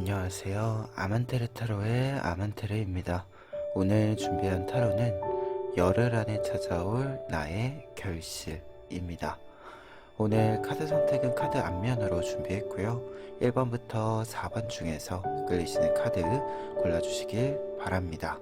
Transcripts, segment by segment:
안녕하세요. 아만테르 타로의 아만테르입니다. 오늘 준비한 타로는 열흘 안에 찾아올 나의 결실입니다. 오늘 카드 선택은 카드 앞면으로 준비했고요. 1번부터 4번 중에서 끌리시는 카드 골라주시길 바랍니다.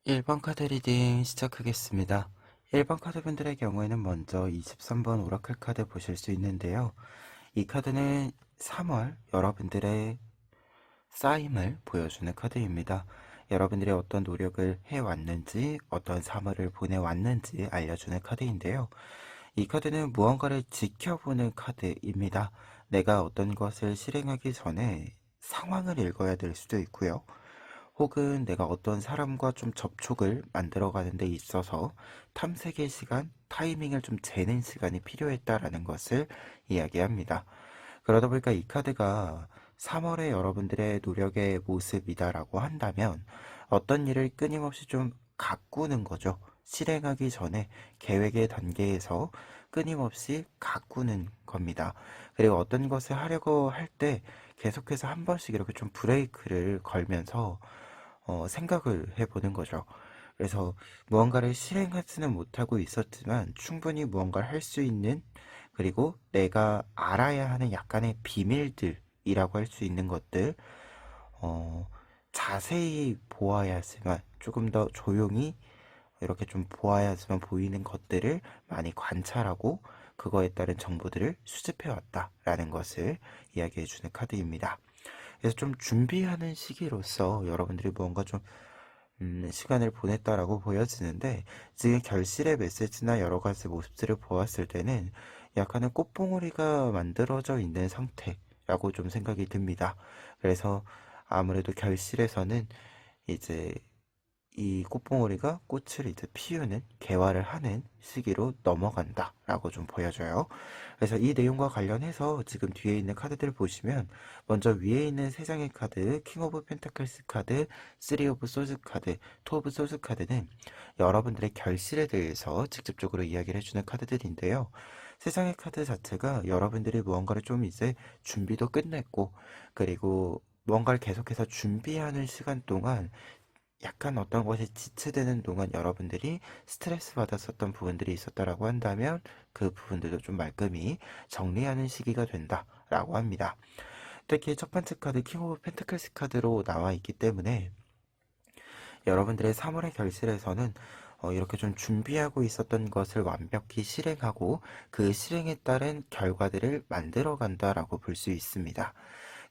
일 번 카드 리딩 시작하겠습니다. 1번 카드분들의 경우에는 먼저 23번 오라클 카드 보실 수 있는데요. 이 카드는 3월 여러분들의 쌓임을 보여주는 카드입니다. 여러분들이 어떤 노력을 해왔는지, 어떤 3월을 보내왔는지 알려주는 카드인데요. 이 카드는 무언가를 지켜보는 카드입니다. 내가 어떤 것을 실행하기 전에 상황을 읽어야 될 수도 있고요. 혹은 내가 어떤 사람과 좀 접촉을 만들어가는 데 있어서 탐색의 시간, 타이밍을 좀 재는 시간이 필요했다라는 것을 이야기합니다. 그러다 보니까 이 카드가 3월의 여러분들의 노력의 모습이다라고 한다면 어떤 일을 끊임없이 좀 가꾸는 거죠. 실행하기 전에 계획의 단계에서 끊임없이 가꾸는 겁니다. 그리고 어떤 것을 하려고 할 때 계속해서 한 번씩 이렇게 좀 브레이크를 걸면서 생각을 해보는 거죠. 그래서 무언가를 실행하지는 못하고 있었지만 충분히 무언가를 할 수 있는, 그리고 내가 알아야 하는 약간의 비밀들이라고 할 수 있는 것들, 어, 자세히 보아야지만, 조금 더 조용히 이렇게 좀 보아야지만 보이는 것들을 많이 관찰하고 그거에 따른 정보들을 수집해 왔다라는 것을 이야기해 주는 카드입니다. 그래서 좀 준비하는 시기로서 여러분들이 무언가 좀 시간을 보냈다라고 보여지는데, 지금 결실의 메시지나 여러 가지 모습들을 보았을 때는 약간은 꽃봉오리가 만들어져 있는 상태라고 좀 생각이 듭니다. 그래서 아무래도 결실에서는 이제 이 꽃봉오리가 꽃을 이제 피우는, 개화를 하는 시기로 넘어간다라고 좀 보여져요. 그래서 이 내용과 관련해서 지금 뒤에 있는 카드들을 보시면, 먼저 위에 있는 세 장의 카드, 킹 오브 펜타클스 카드, 쓰리 오브 소즈 카드, 투 오브 소즈 카드는 여러분들의 결실에 대해서 직접적으로 이야기를 해주는 카드들인데요. 세 장의 카드 자체가 여러분들이 무언가를 좀 이제 준비도 끝냈고, 그리고 무언가를 계속해서 준비하는 시간 동안 약간 어떤 것이 지체되는 동안 여러분들이 스트레스 받았었던 부분들이 있었다라고 한다면 그 부분들도 좀 말끔히 정리하는 시기가 된다라고 합니다. 특히 첫 번째 카드 킹 오브 펜타클스 카드로 나와 있기 때문에 여러분들의 3월의 결실에서는 이렇게 좀 준비하고 있었던 것을 완벽히 실행하고 그 실행에 따른 결과들을 만들어 간다라고 볼 수 있습니다.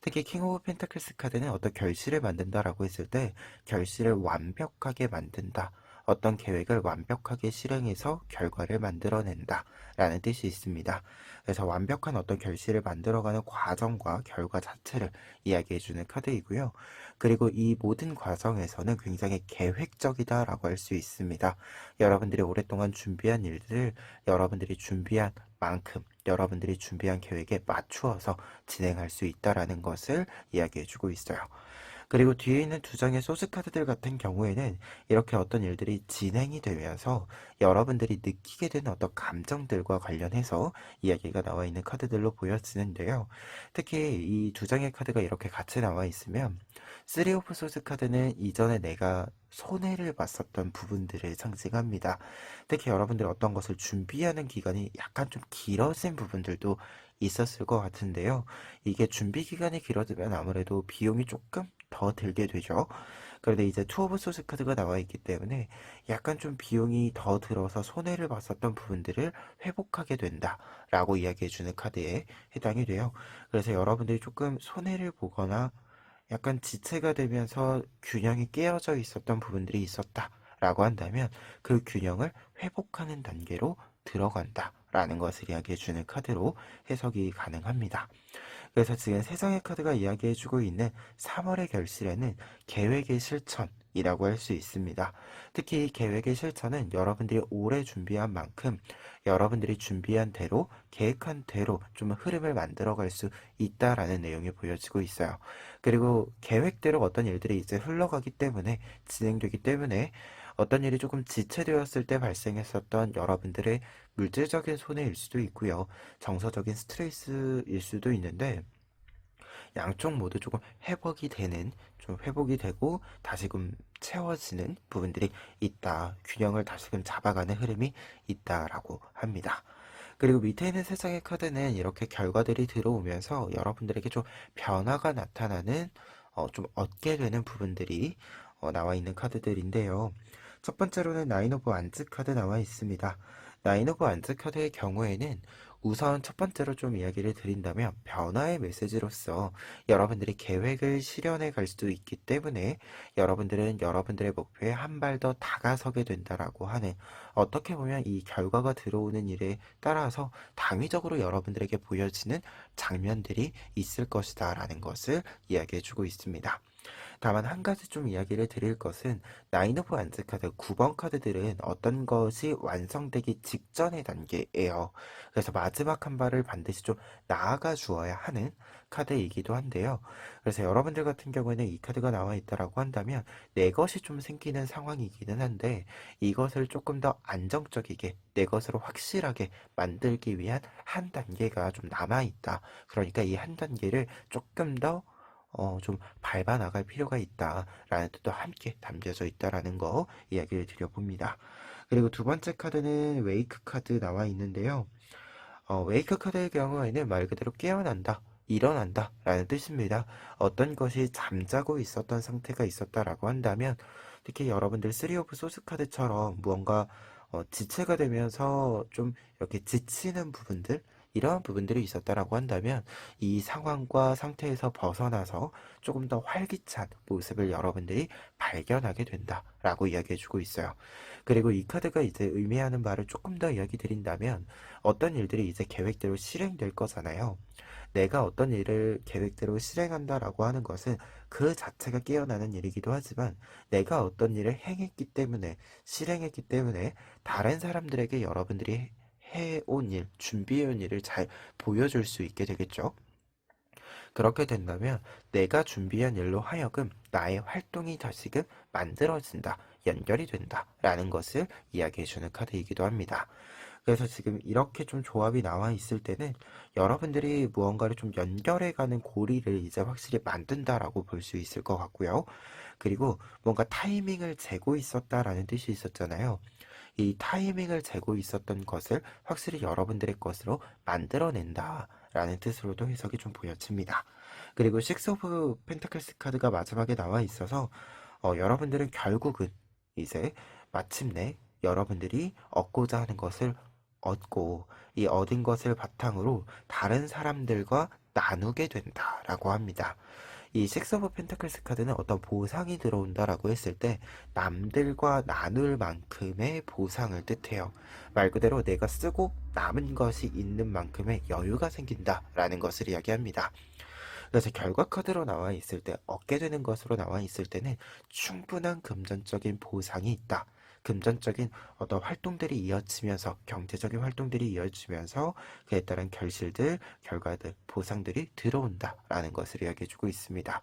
특히 킹 오브 펜타클스 카드는 어떤 결실을 만든다라고 했을 때 결실을 완벽하게 만든다, 어떤 계획을 완벽하게 실행해서 결과를 만들어낸다 라는 뜻이 있습니다. 그래서 완벽한 어떤 결실을 만들어가는 과정과 결과 자체를 이야기해주는 카드이고요. 그리고 이 모든 과정에서는 굉장히 계획적이다라고 할 수 있습니다. 여러분들이 오랫동안 준비한 일들을 여러분들이 준비한 만큼 여러분들이 준비한 계획에 맞추어서 진행할 수 있다라는 것을 이야기해주고 있어요. 그리고 뒤에 있는 두 장의 소스 카드들 같은 경우에는 이렇게 어떤 일들이 진행이 되면서 여러분들이 느끼게 되는 어떤 감정들과 관련해서 이야기가 나와 있는 카드들로 보여지는데요. 특히 이 두 장의 카드가 이렇게 같이 나와 있으면 3 오브 소스 카드는 이전에 내가 손해를 봤었던 부분들을 상징합니다. 특히 여러분들이 어떤 것을 준비하는 기간이 약간 좀 길어진 부분들도 있었을 것 같은데요. 이게 준비 기간이 길어지면 아무래도 비용이 조금 더 들게 되죠. 그런데 이제 투 오브 소스 카드가 나와 있기 때문에 약간 좀 비용이 더 들어서 손해를 봤었던 부분들을 회복하게 된다라고 이야기해주는 카드에 해당이 돼요. 그래서 여러분들이 조금 손해를 보거나 약간 지체가 되면서 균형이 깨어져 있었던 부분들이 있었다라고 한다면 그 균형을 회복하는 단계로 들어간다라는 것을 이야기해주는 카드로 해석이 가능합니다. 그래서 지금 세 장의 카드가 이야기해주고 있는 3월의 결실에는 계획의 실천이라고 할 수 있습니다. 특히 이 계획의 실천은 여러분들이 오래 준비한 만큼 여러분들이 준비한 대로 계획한 대로 좀 흐름을 만들어갈 수 있다라는 내용이 보여지고 있어요. 그리고 계획대로 어떤 일들이 이제 흘러가기 때문에 진행되기 때문에 어떤 일이 조금 지체되었을 때 발생했었던 여러분들의 물질적인 손해일 수도 있고요. 정서적인 스트레스일 수도 있는데 양쪽 모두 조금 회복이 되는 좀 회복이 되고 다시금 채워지는 부분들이 있다. 균형을 다시금 잡아가는 흐름이 있다라고 합니다. 그리고 밑에 있는 세 장의 카드는 이렇게 결과들이 들어오면서 여러분들에게 좀 변화가 나타나는 좀 얻게 되는 부분들이 나와 있는 카드들인데요. 첫 번째로는 나인 오브 완즈 카드 나와 있습니다. 나인 오브 완즈 카드의 경우에는 우선 첫 번째로 좀 이야기를 드린다면 변화의 메시지로서 여러분들이 계획을 실현해 갈 수도 있기 때문에 여러분들은 여러분들의 목표에 한 발 더 다가서게 된다라고 하는 어떻게 보면 이 결과가 들어오는 일에 따라서 당위적으로 여러분들에게 보여지는 장면들이 있을 것이다 라는 것을 이야기해 주고 있습니다. 다만 한 가지 좀 이야기를 드릴 것은 나인 오브 완즈 카드 9번 카드들은 어떤 것이 완성되기 직전의 단계예요. 그래서 마지막 한 발을 반드시 좀 나아가 주어야 하는 카드이기도 한데요. 그래서 여러분들 같은 경우에는 이 카드가 나와 있다라고 한다면 내 것이 좀 생기는 상황이기는 한데 이것을 조금 더 안정적이게 내 것으로 확실하게 만들기 위한 한 단계가 좀 남아 있다. 그러니까 이 한 단계를 조금 더 좀 밟아 나갈 필요가 있다라는 뜻도 함께 담겨져 있다라는 거 이야기를 드려봅니다. 그리고 두 번째 카드는 웨이크 카드 나와 있는데요. 웨이크 카드의 경우에는 말 그대로 깨어난다, 일어난다 라는 뜻입니다. 어떤 것이 잠자고 있었던 상태가 있었다라고 한다면 특히 여러분들 3 오브 소스 카드처럼 무언가 지체가 되면서 좀 이렇게 지치는 부분들 이러한 부분들이 있었다라고 한다면 이 상황과 상태에서 벗어나서 조금 더 활기찬 모습을 여러분들이 발견하게 된다라고 이야기해주고 있어요. 그리고 이 카드가 이제 의미하는 바를 조금 더 이야기 드린다면 어떤 일들이 이제 계획대로 실행될 거잖아요. 내가 어떤 일을 계획대로 실행한다라고 하는 것은 그 자체가 깨어나는 일이기도 하지만 내가 어떤 일을 행했기 때문에 실행했기 때문에 다른 사람들에게 여러분들이 해온 일, 준비해온 일을 잘 보여줄 수 있게 되겠죠. 그렇게 된다면 내가 준비한 일로 하여금 나의 활동이 다시금 만들어진다, 연결이 된다 라는 것을 이야기해주는 카드이기도 합니다. 그래서 지금 이렇게 좀 조합이 나와 있을 때는 여러분들이 무언가를 좀 연결해가는 고리를 이제 확실히 만든다라고 볼 수 있을 것 같고요. 그리고 뭔가 타이밍을 재고 있었다라는 뜻이 있었잖아요. 이 타이밍을 재고 있었던 것을 확실히 여러분들의 것으로 만들어낸다라는 뜻으로도 해석이 좀 보여집니다. 그리고 식스 오브 펜타클스 카드가 마지막에 나와 있어서 여러분들은 결국은 이제 마침내 여러분들이 얻고자 하는 것을 얻고 이 얻은 것을 바탕으로 다른 사람들과 나누게 된다라고 합니다. 이 식스 오브 펜타클스 카드는 어떤 보상이 들어온다라고 했을 때 남들과 나눌 만큼의 보상을 뜻해요. 말 그대로 내가 쓰고 남은 것이 있는 만큼의 여유가 생긴다라는 것을 이야기합니다. 그래서 결과 카드로 나와 있을 때, 얻게 되는 것으로 나와 있을 때는 충분한 금전적인 보상이 있다. 금전적인 어떤 활동들이 이어지면서, 경제적인 활동들이 이어지면서 그에 따른 결실들, 결과들, 보상들이 들어온다라는 것을 이야기해주고 있습니다.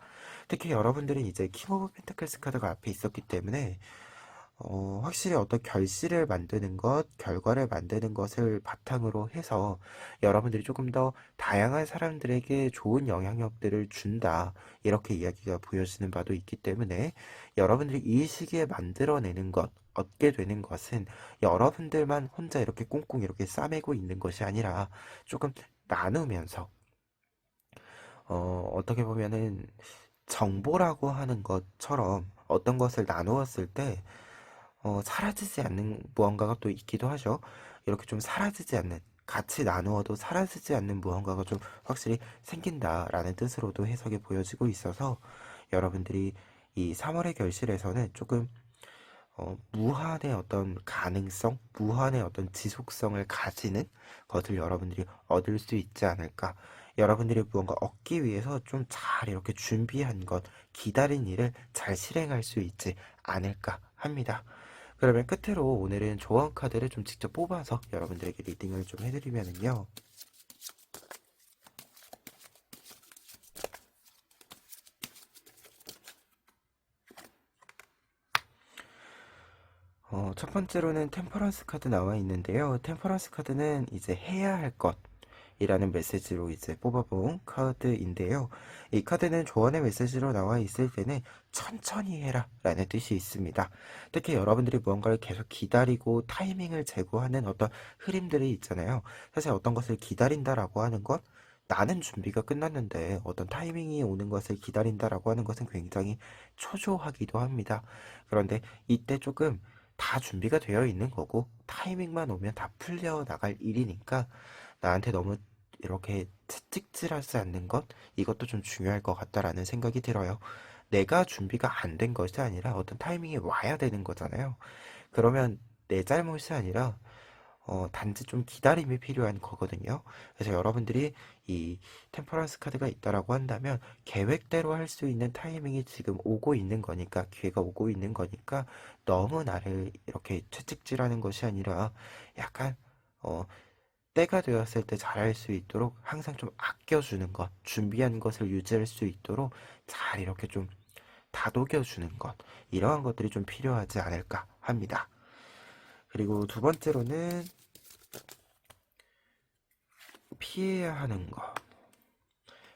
특히 여러분들은 이제 킹 오브 펜타클스 카드가 앞에 있었기 때문에 확실히 어떤 결실을 만드는 것, 결과를 만드는 것을 바탕으로 해서 여러분들이 조금 더 다양한 사람들에게 좋은 영향력들을 준다. 이렇게 이야기가 보여지는 바도 있기 때문에 여러분들이 이 시기에 만들어내는 것, 얻게 되는 것은 여러분들만 혼자 이렇게 꽁꽁 이렇게 싸매고 있는 것이 아니라 조금 나누면서, 어떻게 보면은 정보라고 하는 것처럼 어떤 것을 나누었을 때 사라지지 않는 무언가가 또 있기도 하죠. 이렇게 좀 사라지지 않는, 같이 나누어도 사라지지 않는 무언가가 좀 확실히 생긴다라는 뜻으로도 해석이 보여지고 있어서 여러분들이 이 3월의 결실에서는 조금 무한의 어떤 가능성, 무한의 어떤 지속성을 가지는 것을 여러분들이 얻을 수 있지 않을까. 여러분들이 무언가 얻기 위해서 좀 잘 이렇게 준비한 것, 기다린 일을 잘 실행할 수 있지 않을까 합니다. 그러면 끝으로 오늘은 조언 카드를 좀 직접 뽑아서 여러분들에게 리딩을 좀 해드리면은요. 첫 번째로는 템퍼런스 카드 나와 있는데요. 템퍼런스 카드는 이제 해야 할 것이라는 메시지로 이제 뽑아본 카드인데요. 이 카드는 조언의 메시지로 나와 있을 때는 천천히 해라 라는 뜻이 있습니다. 특히 여러분들이 무언가를 계속 기다리고 타이밍을 제고하는 어떤 흐름들이 있잖아요. 사실 어떤 것을 기다린다라고 하는 것, 나는 준비가 끝났는데 어떤 타이밍이 오는 것을 기다린다라고 하는 것은 굉장히 초조하기도 합니다. 그런데 이때 조금 다 준비가 되어 있는 거고 타이밍만 오면 다 풀려 나갈 일이니까 나한테 너무 이렇게 채찍질하지 않는 것, 이것도 좀 중요할 것 같다라는 생각이 들어요. 내가 준비가 안 된 것이 아니라 어떤 타이밍이 와야 되는 거잖아요. 그러면 내 잘못이 아니라 단지 좀 기다림이 필요한 거거든요. 그래서 여러분들이 이 템퍼런스 카드가 있다라고 한다면 계획대로 할 수 있는 타이밍이 지금 오고 있는 거니까, 기회가 오고 있는 거니까 너무 나를 이렇게 채찍질하는 것이 아니라 약간 어, 때가 되었을 때 잘할 수 있도록 항상 좀 아껴주는 것, 준비한 것을 유지할 수 있도록 잘 이렇게 좀 다독여주는 것, 이러한 것들이 좀 필요하지 않을까 합니다. 그리고 두 번째로는 피해야 하는 것.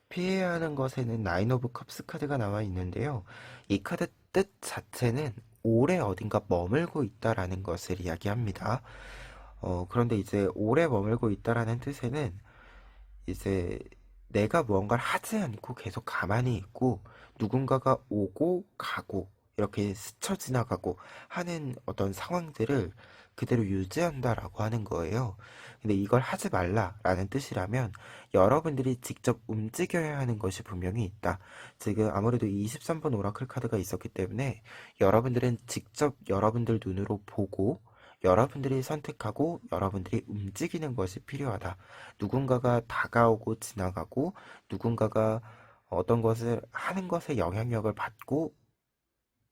피해야 하는 것에는 나인 오브 컵스 카드가 나와 있는데요. 이 카드 뜻 자체는 오래 어딘가 머물고 있다라는 것을 이야기합니다. 그런데 이제 오래 머물고 있다라는 뜻에는 이제 내가 무언가를 하지 않고 계속 가만히 있고 누군가가 오고 가고 이렇게 스쳐 지나가고 하는 어떤 상황들을 그대로 유지한다라고 하는 거예요. 근데 이걸 하지 말라라는 뜻이라면 여러분들이 직접 움직여야 하는 것이 분명히 있다. 지금 아무래도 23번 오라클 카드가 있었기 때문에 여러분들은 직접 여러분들 눈으로 보고 여러분들이 선택하고 여러분들이 움직이는 것이 필요하다. 누군가가 다가오고 지나가고 누군가가 어떤 것을 하는 것에 영향력을 받고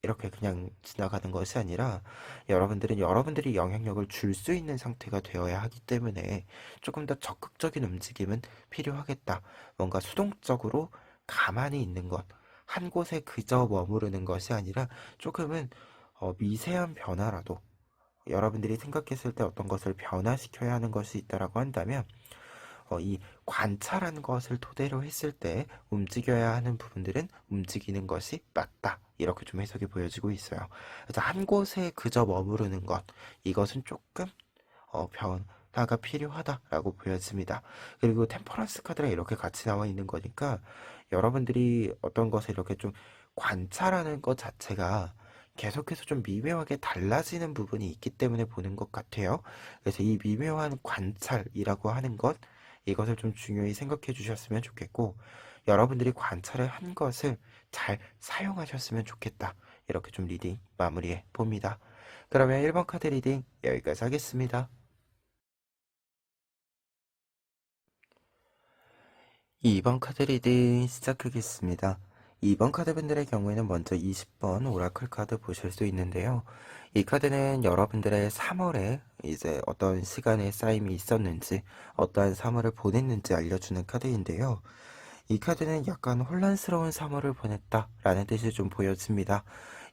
이렇게 그냥 지나가는 것이 아니라 여러분들은 여러분들이 영향력을 줄 수 있는 상태가 되어야 하기 때문에 조금 더 적극적인 움직임은 필요하겠다. 뭔가 수동적으로 가만히 있는 것, 한 곳에 그저 머무르는 것이 아니라 조금은 미세한 변화라도 여러분들이 생각했을 때 어떤 것을 변화시켜야 하는 것이 있다라고 한다면 이 관찰하는 것을 토대로 했을 때 움직여야 하는 부분들은 움직이는 것이 맞다. 이렇게 좀 해석이 보여지고 있어요. 그래서 한 곳에 그저 머무르는 것, 이것은 조금 변화가 필요하다라고 보여집니다. 그리고 템퍼런스 카드가 이렇게 같이 나와 있는 거니까 여러분들이 어떤 것을 이렇게 좀 관찰하는 것 자체가 계속해서 좀 미묘하게 달라지는 부분이 있기 때문에 보는 것 같아요. 그래서 이 미묘한 관찰이라고 하는 것, 이것을 좀 중요히 생각해 주셨으면 좋겠고, 여러분들이 관찰을 한 것을 잘 사용하셨으면 좋겠다. 이렇게 좀 리딩 마무리해 봅니다. 그러면 1번 카드 리딩 여기까지 하겠습니다. 2번 카드 리딩 시작하겠습니다. 2번 카드 분들의 경우에는 먼저 20번 오라클 카드 보실 수 있는데요. 이 카드는 여러분들의 3월에 이제 어떤 시간의 쌓임이 있었는지, 어떠한 3월을 보냈는지 알려주는 카드인데요. 이 카드는 약간 혼란스러운 3월을 보냈다라는 뜻이 좀 보여집니다.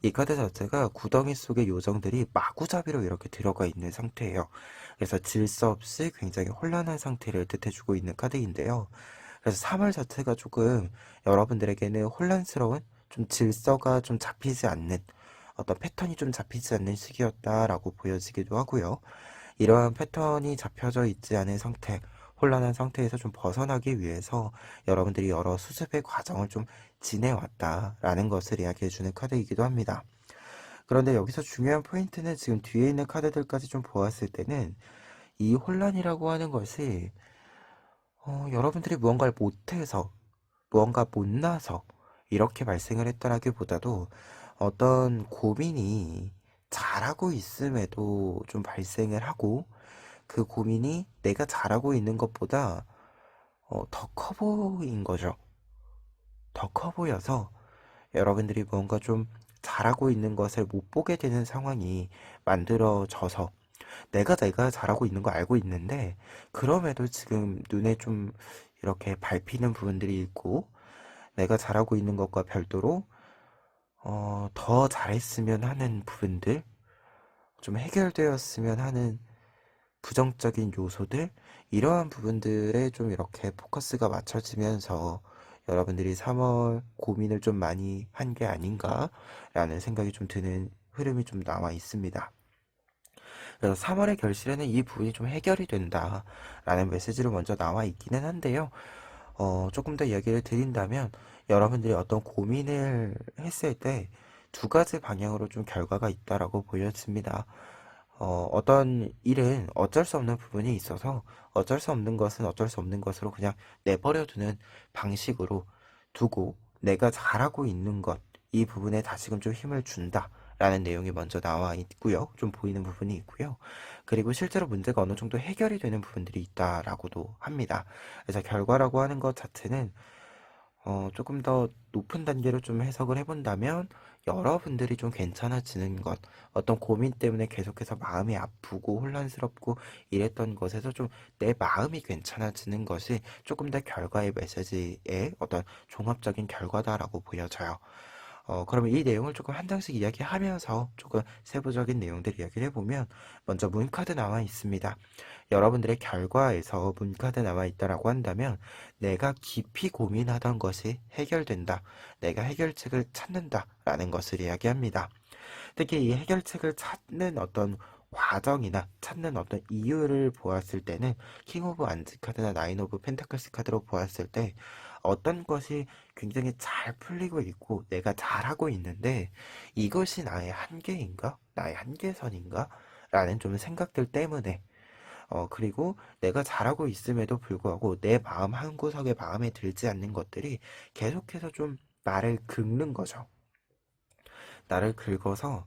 이 카드 자체가 구덩이 속의 요정들이 마구잡이로 이렇게 들어가 있는 상태예요. 그래서 질서 없이 굉장히 혼란한 상태를 뜻해주고 있는 카드인데요. 그래서 3월 자체가 조금 여러분들에게는 혼란스러운, 좀 질서가 좀 잡히지 않는, 어떤 패턴이 좀 잡히지 않는 시기였다라고 보여지기도 하고요. 이러한 패턴이 잡혀져 있지 않은 상태, 혼란한 상태에서 좀 벗어나기 위해서 여러분들이 여러 수습의 과정을 좀 지내왔다라는 것을 이야기해주는 카드이기도 합니다. 그런데 여기서 중요한 포인트는 지금 뒤에 있는 카드들까지 좀 보았을 때는 이 혼란이라고 하는 것이 여러분들이 무언가를 못해서, 무언가 못나서 이렇게 발생을 했다라기보다도 어떤 고민이 잘하고 있음에도 좀 발생을 하고, 그 고민이 내가 잘하고 있는 것보다 더 커 보인 거죠. 더 커 보여서 여러분들이 뭔가 좀 잘하고 있는 것을 못 보게 되는 상황이 만들어져서, 내가 잘하고 있는 거 알고 있는데 그럼에도 지금 눈에 좀 이렇게 밟히는 부분들이 있고, 내가 잘하고 있는 것과 별도로 더 잘했으면 하는 부분들, 좀 해결되었으면 하는 부정적인 요소들, 이러한 부분들에 좀 이렇게 포커스가 맞춰지면서 여러분들이 3월 고민을 좀 많이 한 게 아닌가라는 생각이 좀 드는 흐름이 좀 나와 있습니다. 그래서 3월의 결실에는 이 부분이 좀 해결이 된다라는 메시지로 먼저 나와 있기는 한데요. 조금 더 이야기를 드린다면, 여러분들이 어떤 고민을 했을 때 두 가지 방향으로 좀 결과가 있다라고 보여집니다. 어떤 일은 어쩔 수 없는 부분이 있어서 어쩔 수 없는 것은 어쩔 수 없는 것으로 그냥 내버려두는 방식으로 두고, 내가 잘하고 있는 것, 이 부분에 다시금 좀 힘을 준다 라는 내용이 먼저 나와 있고요. 좀 보이는 부분이 있고요. 그리고 실제로 문제가 어느 정도 해결이 되는 부분들이 있다라고도 합니다. 그래서 결과라고 하는 것 자체는 조금 더 높은 단계로 좀 해석을 해본다면, 여러분들이 좀 괜찮아지는 것, 어떤 고민 때문에 계속해서 마음이 아프고 혼란스럽고 이랬던 것에서 좀 내 마음이 괜찮아지는 것이 조금 더 결과의 메시지의 어떤 종합적인 결과다라고 보여져요. 그러면 이 내용을 조금 한 장씩 이야기하면서 조금 세부적인 내용들 이야기를 해보면, 먼저 문카드 나와 있습니다. 여러분들의 결과에서 문카드 나와 있다라고 한다면, 내가 깊이 고민하던 것이 해결된다, 내가 해결책을 찾는다라는 것을 이야기합니다. 특히 이 해결책을 찾는 어떤 과정이나 찾는 어떤 이유를 보았을 때는 킹 오브 안즈 카드나 나인 오브 펜타클스 카드로 보았을 때, 어떤 것이 굉장히 잘 풀리고 있고 내가 잘하고 있는데 이것이 나의 한계인가? 나의 한계선인가? 라는 좀 생각들 때문에, 그리고 내가 잘하고 있음에도 불구하고 내 마음 한구석에 마음에 들지 않는 것들이 계속해서 좀 나를 긁는 거죠. 나를 긁어서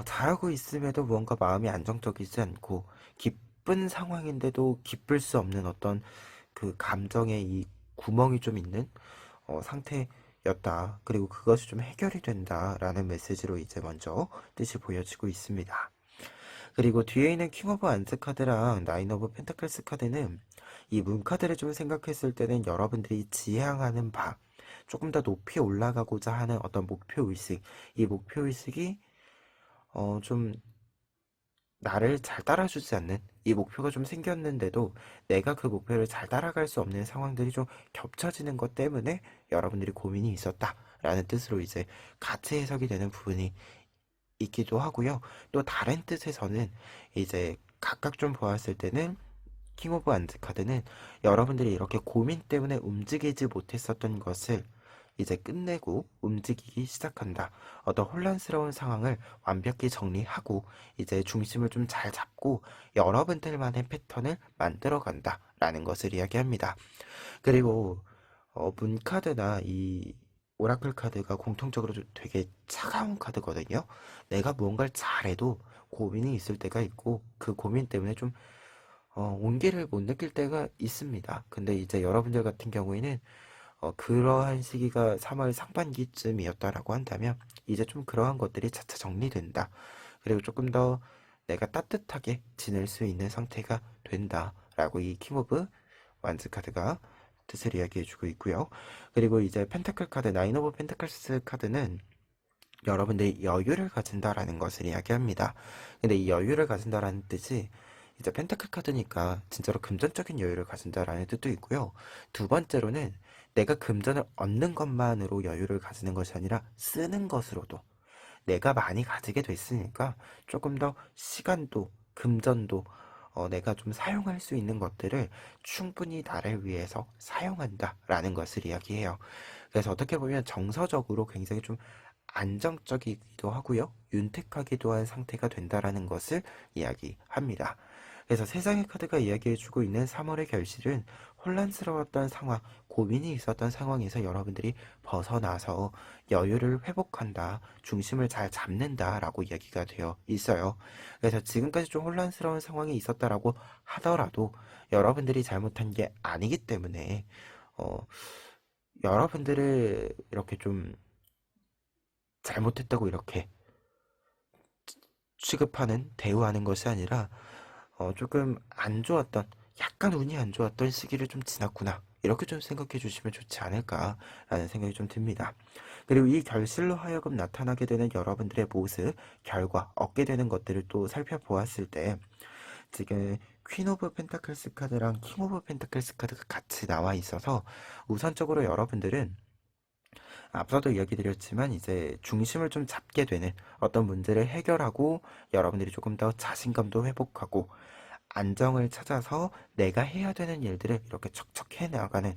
잘하고 있음에도 뭔가 마음이 안정적이지 않고, 기쁜 상황인데도 기쁠 수 없는 어떤 그 감정의 이 구멍이 좀 있는 상태였다. 그리고 그것이 좀 해결이 된다라는 메시지로 이제 먼저 뜻이 보여지고 있습니다. 그리고 뒤에 있는 킹 오브 안스 카드랑 나인 오브 펜타클스 카드는, 이 문 카드를 좀 생각했을 때는 여러분들이 지향하는 바, 조금 더 높이 올라가고자 하는 어떤 목표 의식, 이 목표 의식이 좀 나를 잘 따라주지 않는, 이 목표가 좀 생겼는데도 내가 그 목표를 잘 따라갈 수 없는 상황들이 좀 겹쳐지는 것 때문에 여러분들이 고민이 있었다라는 뜻으로 이제 같이 해석이 되는 부분이 있기도 하고요. 또 다른 뜻에서는 이제 각각 좀 보았을 때는 킹 오브 안즈 카드는 여러분들이 이렇게 고민 때문에 움직이지 못했었던 것을 이제 끝내고 움직이기 시작한다. 어떤 혼란스러운 상황을 완벽히 정리하고 이제 중심을 좀 잘 잡고 여러분들만의 패턴을 만들어 간다라는 것을 이야기합니다. 그리고 문카드나 이 오라클 카드가 공통적으로 좀 되게 차가운 카드거든요. 내가 무언가를 잘해도 고민이 있을 때가 있고 그 고민 때문에 좀 온기를 못 느낄 때가 있습니다. 근데 이제 여러분들 같은 경우에는 그러한 시기가 3월 상반기쯤이었다라고 한다면 이제 좀 그러한 것들이 차차 정리된다. 그리고 조금 더 내가 따뜻하게 지낼 수 있는 상태가 된다라고 이 킹 오브 완즈 카드가 뜻을 이야기해주고 있고요. 그리고 이제 펜타클 카드, 나인 오브 펜타클스 카드는 여러분들이 여유를 가진다라는 것을 이야기합니다. 근데 이 여유를 가진다라는 뜻이 이제 펜타클 카드니까 진짜로 금전적인 여유를 가진다라는 뜻도 있고요. 두 번째로는 내가 금전을 얻는 것만으로 여유를 가지는 것이 아니라 쓰는 것으로도 내가 많이 가지게 됐으니까 조금 더 시간도 금전도 내가 좀 사용할 수 있는 것들을 충분히 나를 위해서 사용한다라는 것을 이야기해요. 그래서 어떻게 보면 정서적으로 굉장히 좀 안정적이기도 하고요. 윤택하기도 한 상태가 된다라는 것을 이야기합니다. 그래서 세상의 카드가 이야기해주고 있는 3월의 결실은 혼란스러웠던 상황, 고민이 있었던 상황에서 여러분들이 벗어나서 여유를 회복한다, 중심을 잘 잡는다라고 이야기가 되어 있어요. 그래서 지금까지 좀 혼란스러운 상황이 있었다라고 하더라도 여러분들이 잘못한 게 아니기 때문에 어, 여러분들을 이렇게 좀 잘못했다고 이렇게 취급하는, 대우하는 것이 아니라 조금 안 좋았던, 약간 운이 안 좋았던 시기를 좀 지났구나. 이렇게 좀 생각해 주시면 좋지 않을까라는 생각이 좀 듭니다. 그리고 이 결실로 하여금 나타나게 되는 여러분들의 모습, 결과, 얻게 되는 것들을 또 살펴보았을 때 지금 퀸 오브 펜타클스 카드랑 킹 오브 펜타클스 카드가 같이 나와 있어서 우선적으로 여러분들은 앞서도 이야기 드렸지만 이제 중심을 좀 잡게 되는 어떤 문제를 해결하고 여러분들이 조금 더 자신감도 회복하고 안정을 찾아서 내가 해야 되는 일들을 이렇게 척척 해 나가는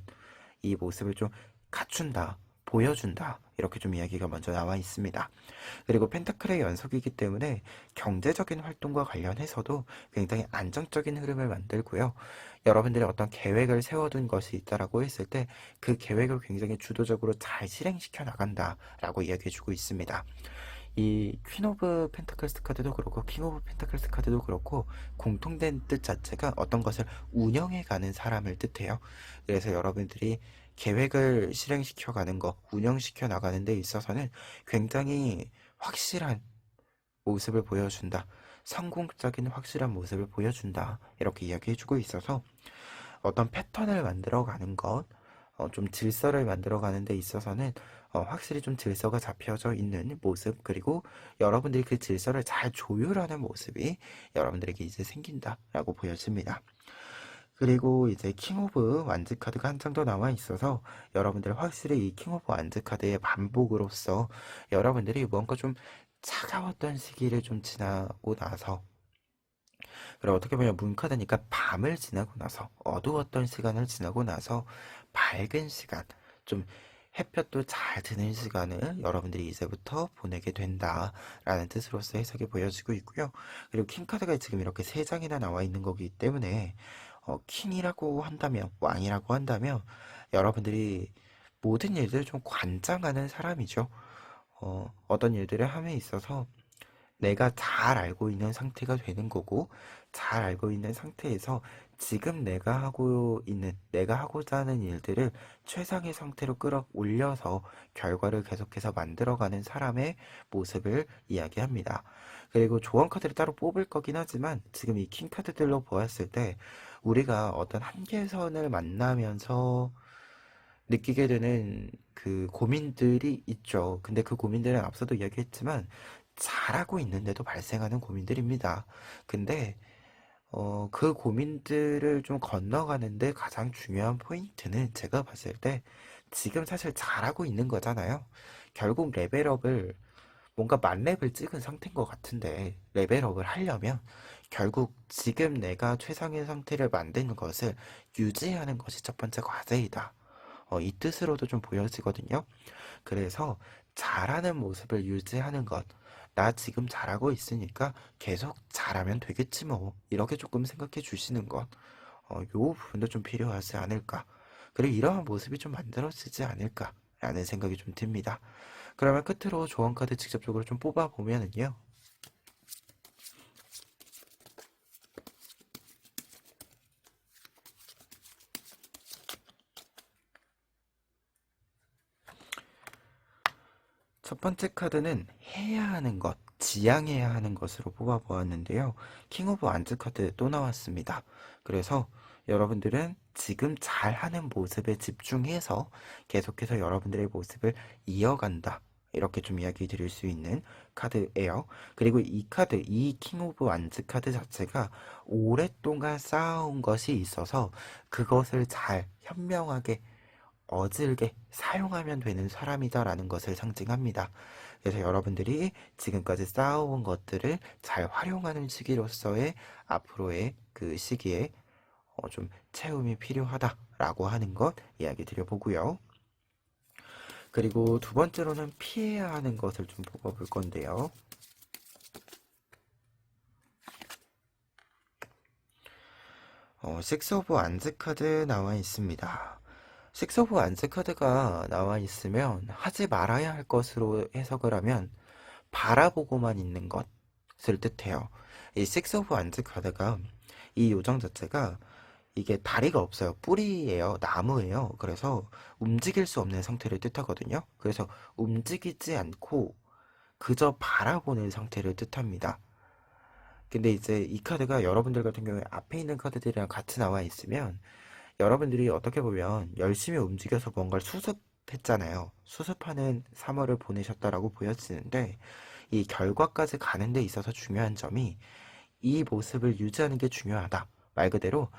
이 모습을 좀 갖춘다, 보여준다. 이렇게 좀 이야기가 먼저 나와 있습니다. 그리고 펜타클의 연속이기 때문에 경제적인 활동과 관련해서도 굉장히 안정적인 흐름을 만들고요. 여러분들이 어떤 계획을 세워둔 것이 있다라고 했을 때 그 계획을 굉장히 주도적으로 잘 실행시켜 나간다라고 이야기해주고 있습니다. 이 퀸 오브 펜타클스 카드도 그렇고 킹 오브 펜타클스 카드도 그렇고 공통된 뜻 자체가 어떤 것을 운영해 가는 사람을 뜻해요. 그래서 여러분들이 계획을 실행시켜 가는 거, 운영시켜 나가는 데 있어서는 굉장히 확실한 모습을 보여준다. 성공적인 확실한 모습을 보여준다. 이렇게 이야기해주고 있어서 어떤 패턴을 만들어가는 것, 좀 질서를 만들어가는 데 있어서는 확실히 좀 질서가 잡혀져 있는 모습, 그리고 여러분들이 그 질서를 잘 조율하는 모습이 여러분들에게 이제 생긴다라고 보여집니다. 그리고 이제 킹 오브 완즈 카드가 한 장 더 나와 있어서 여러분들 확실히 이 킹 오브 완즈 카드의 반복으로서 여러분들이 뭔가 좀 차가웠던 시기를 좀 지나고 나서, 그리고 어떻게 보면 문카드니까 밤을 지나고 나서 어두웠던 시간을 지나고 나서 밝은 시간, 좀 햇볕도 잘 드는 시간을 여러분들이 이제부터 보내게 된다라는 뜻으로서 해석이 보여지고 있고요. 그리고 킹카드가 지금 이렇게 세 장이나 나와 있는 거기 때문에 킹이라고 한다면, 왕이라고 한다면 여러분들이 모든 일들을 좀 관장하는 사람이죠. 어떤 일들을 함에 있어서 내가 잘 알고 있는 상태가 되는 거고, 잘 알고 있는 상태에서 지금 내가 하고자 하는 일들을 최상의 상태로 끌어올려서 결과를 계속해서 만들어가는 사람의 모습을 이야기합니다. 그리고 조언 카드를 따로 뽑을 거긴 하지만 지금 이 킹 카드들로 보았을 때 우리가 어떤 한계선을 만나면서 느끼게 되는 그 고민들이 있죠. 근데 그 고민들은 앞서도 이야기했지만 잘하고 있는데도 발생하는 고민들입니다. 근데 그 고민들을 좀 건너가는데 가장 중요한 포인트는 제가 봤을 때 지금 사실 잘하고 있는 거잖아요. 결국 레벨업을 뭔가 만렙을 찍은 상태인 것 같은데 레벨업을 하려면 결국 지금 내가 최상의 상태를 만드는 것을 유지하는 것이 첫 번째 과제이다. 이 뜻으로도 좀 보여지거든요. 그래서 잘하는 모습을 유지하는 것. 나 지금 잘하고 있으니까 계속 잘하면 되겠지 뭐. 이렇게 조금 생각해 주시는 것. 요 부분도 좀 필요하지 않을까. 그리고 이러한 모습이 좀 만들어지지 않을까라는 생각이 좀 듭니다. 그러면 끝으로 조언 카드 직접적으로 좀 뽑아 보면은요. 첫 번째 카드는 해야 하는 것, 지향해야 하는 것으로 뽑아보았는데요. 킹 오브 안즈 카드 또 나왔습니다. 그래서 여러분들은 지금 잘하는 모습에 집중해서 계속해서 여러분들의 모습을 이어간다. 이렇게 좀 이야기 드릴 수 있는 카드예요. 그리고 이 카드, 이 킹 오브 안즈 카드 자체가 오랫동안 쌓아온 것이 있어서 그것을 잘 현명하게 어질게 사용하면 되는 사람이다라는 것을 상징합니다. 그래서 여러분들이 지금까지 쌓아온 것들을 잘 활용하는 시기로서의 앞으로의 그 시기에 좀 채움이 필요하다라고 하는 것 이야기 드려보고요. 그리고 두 번째로는 피해야 하는 것을 좀 뽑아볼 건데요. 식스 오브 안즈 카드 나와 있습니다. 식스 오브 안즈 카드가 나와 있으면 하지 말아야 할 것으로 해석을 하면 바라보고만 있는 것을 뜻해요. 이 식스 오브 안즈 카드가 이 요정 자체가 이게 다리가 없어요. 뿌리예요. 나무예요. 그래서 움직일 수 없는 상태를 뜻하거든요. 그래서 움직이지 않고 그저 바라보는 상태를 뜻합니다. 근데 이제 이 카드가 여러분들 같은 경우에 앞에 있는 카드들이랑 같이 나와 있으면 여러분들이 어떻게 보면 열심히 움직여서 뭔가를 수습했잖아요. 수습하는 3월을 보내셨다라고 보여지는데 이 결과까지 가는 데 있어서 중요한 점이 이 모습을 유지하는 게 중요하다. 말 그대로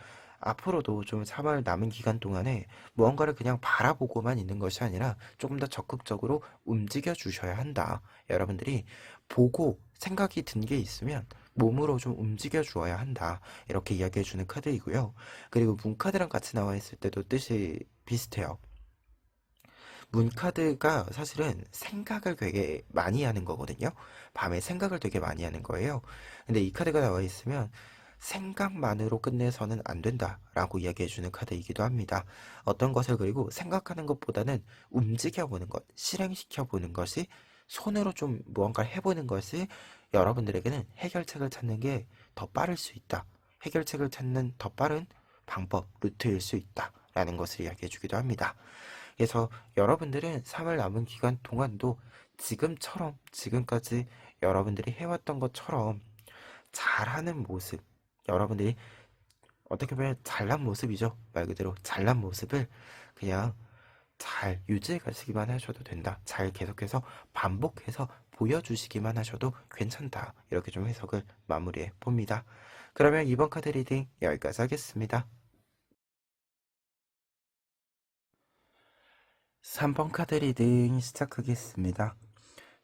앞으로도 좀 3월 남은 기간 동안에 무언가를 그냥 바라보고만 있는 것이 아니라 조금 더 적극적으로 움직여 주셔야 한다. 여러분들이 보고 생각이 든 게 있으면 몸으로 좀 움직여 주어야 한다. 이렇게 이야기해 주는 카드이고요. 그리고 문카드랑 같이 나와 있을 때도 뜻이 비슷해요. 문카드가 사실은 생각을 되게 많이 하는 거거든요. 밤에 생각을 되게 많이 하는 거예요. 근데 이 카드가 나와 있으면 생각만으로 끝내서는 안 된다라고 이야기해주는 카드이기도 합니다. 어떤 것을 그리고 생각하는 것보다는 움직여보는 것, 실행시켜보는 것이 손으로 좀 무언가를 해보는 것이 여러분들에게는 해결책을 찾는 게 더 빠를 수 있다. 해결책을 찾는 더 빠른 방법, 루트일 수 있다라는 것을 이야기해주기도 합니다. 그래서 여러분들은 3월 남은 기간 동안도 지금처럼 지금까지 여러분들이 해왔던 것처럼 잘하는 모습, 여러분들이 어떻게 보면 잘난 모습이죠. 말 그대로 잘난 모습을 그냥 잘 유지해 가시기만 하셔도 된다. 잘 계속해서 반복해서 보여주시기만 하셔도 괜찮다. 이렇게 좀 해석을 마무리해 봅니다. 그러면 이번 카드 리딩 여기까지 하겠습니다. 3번 카드 리딩 시작하겠습니다.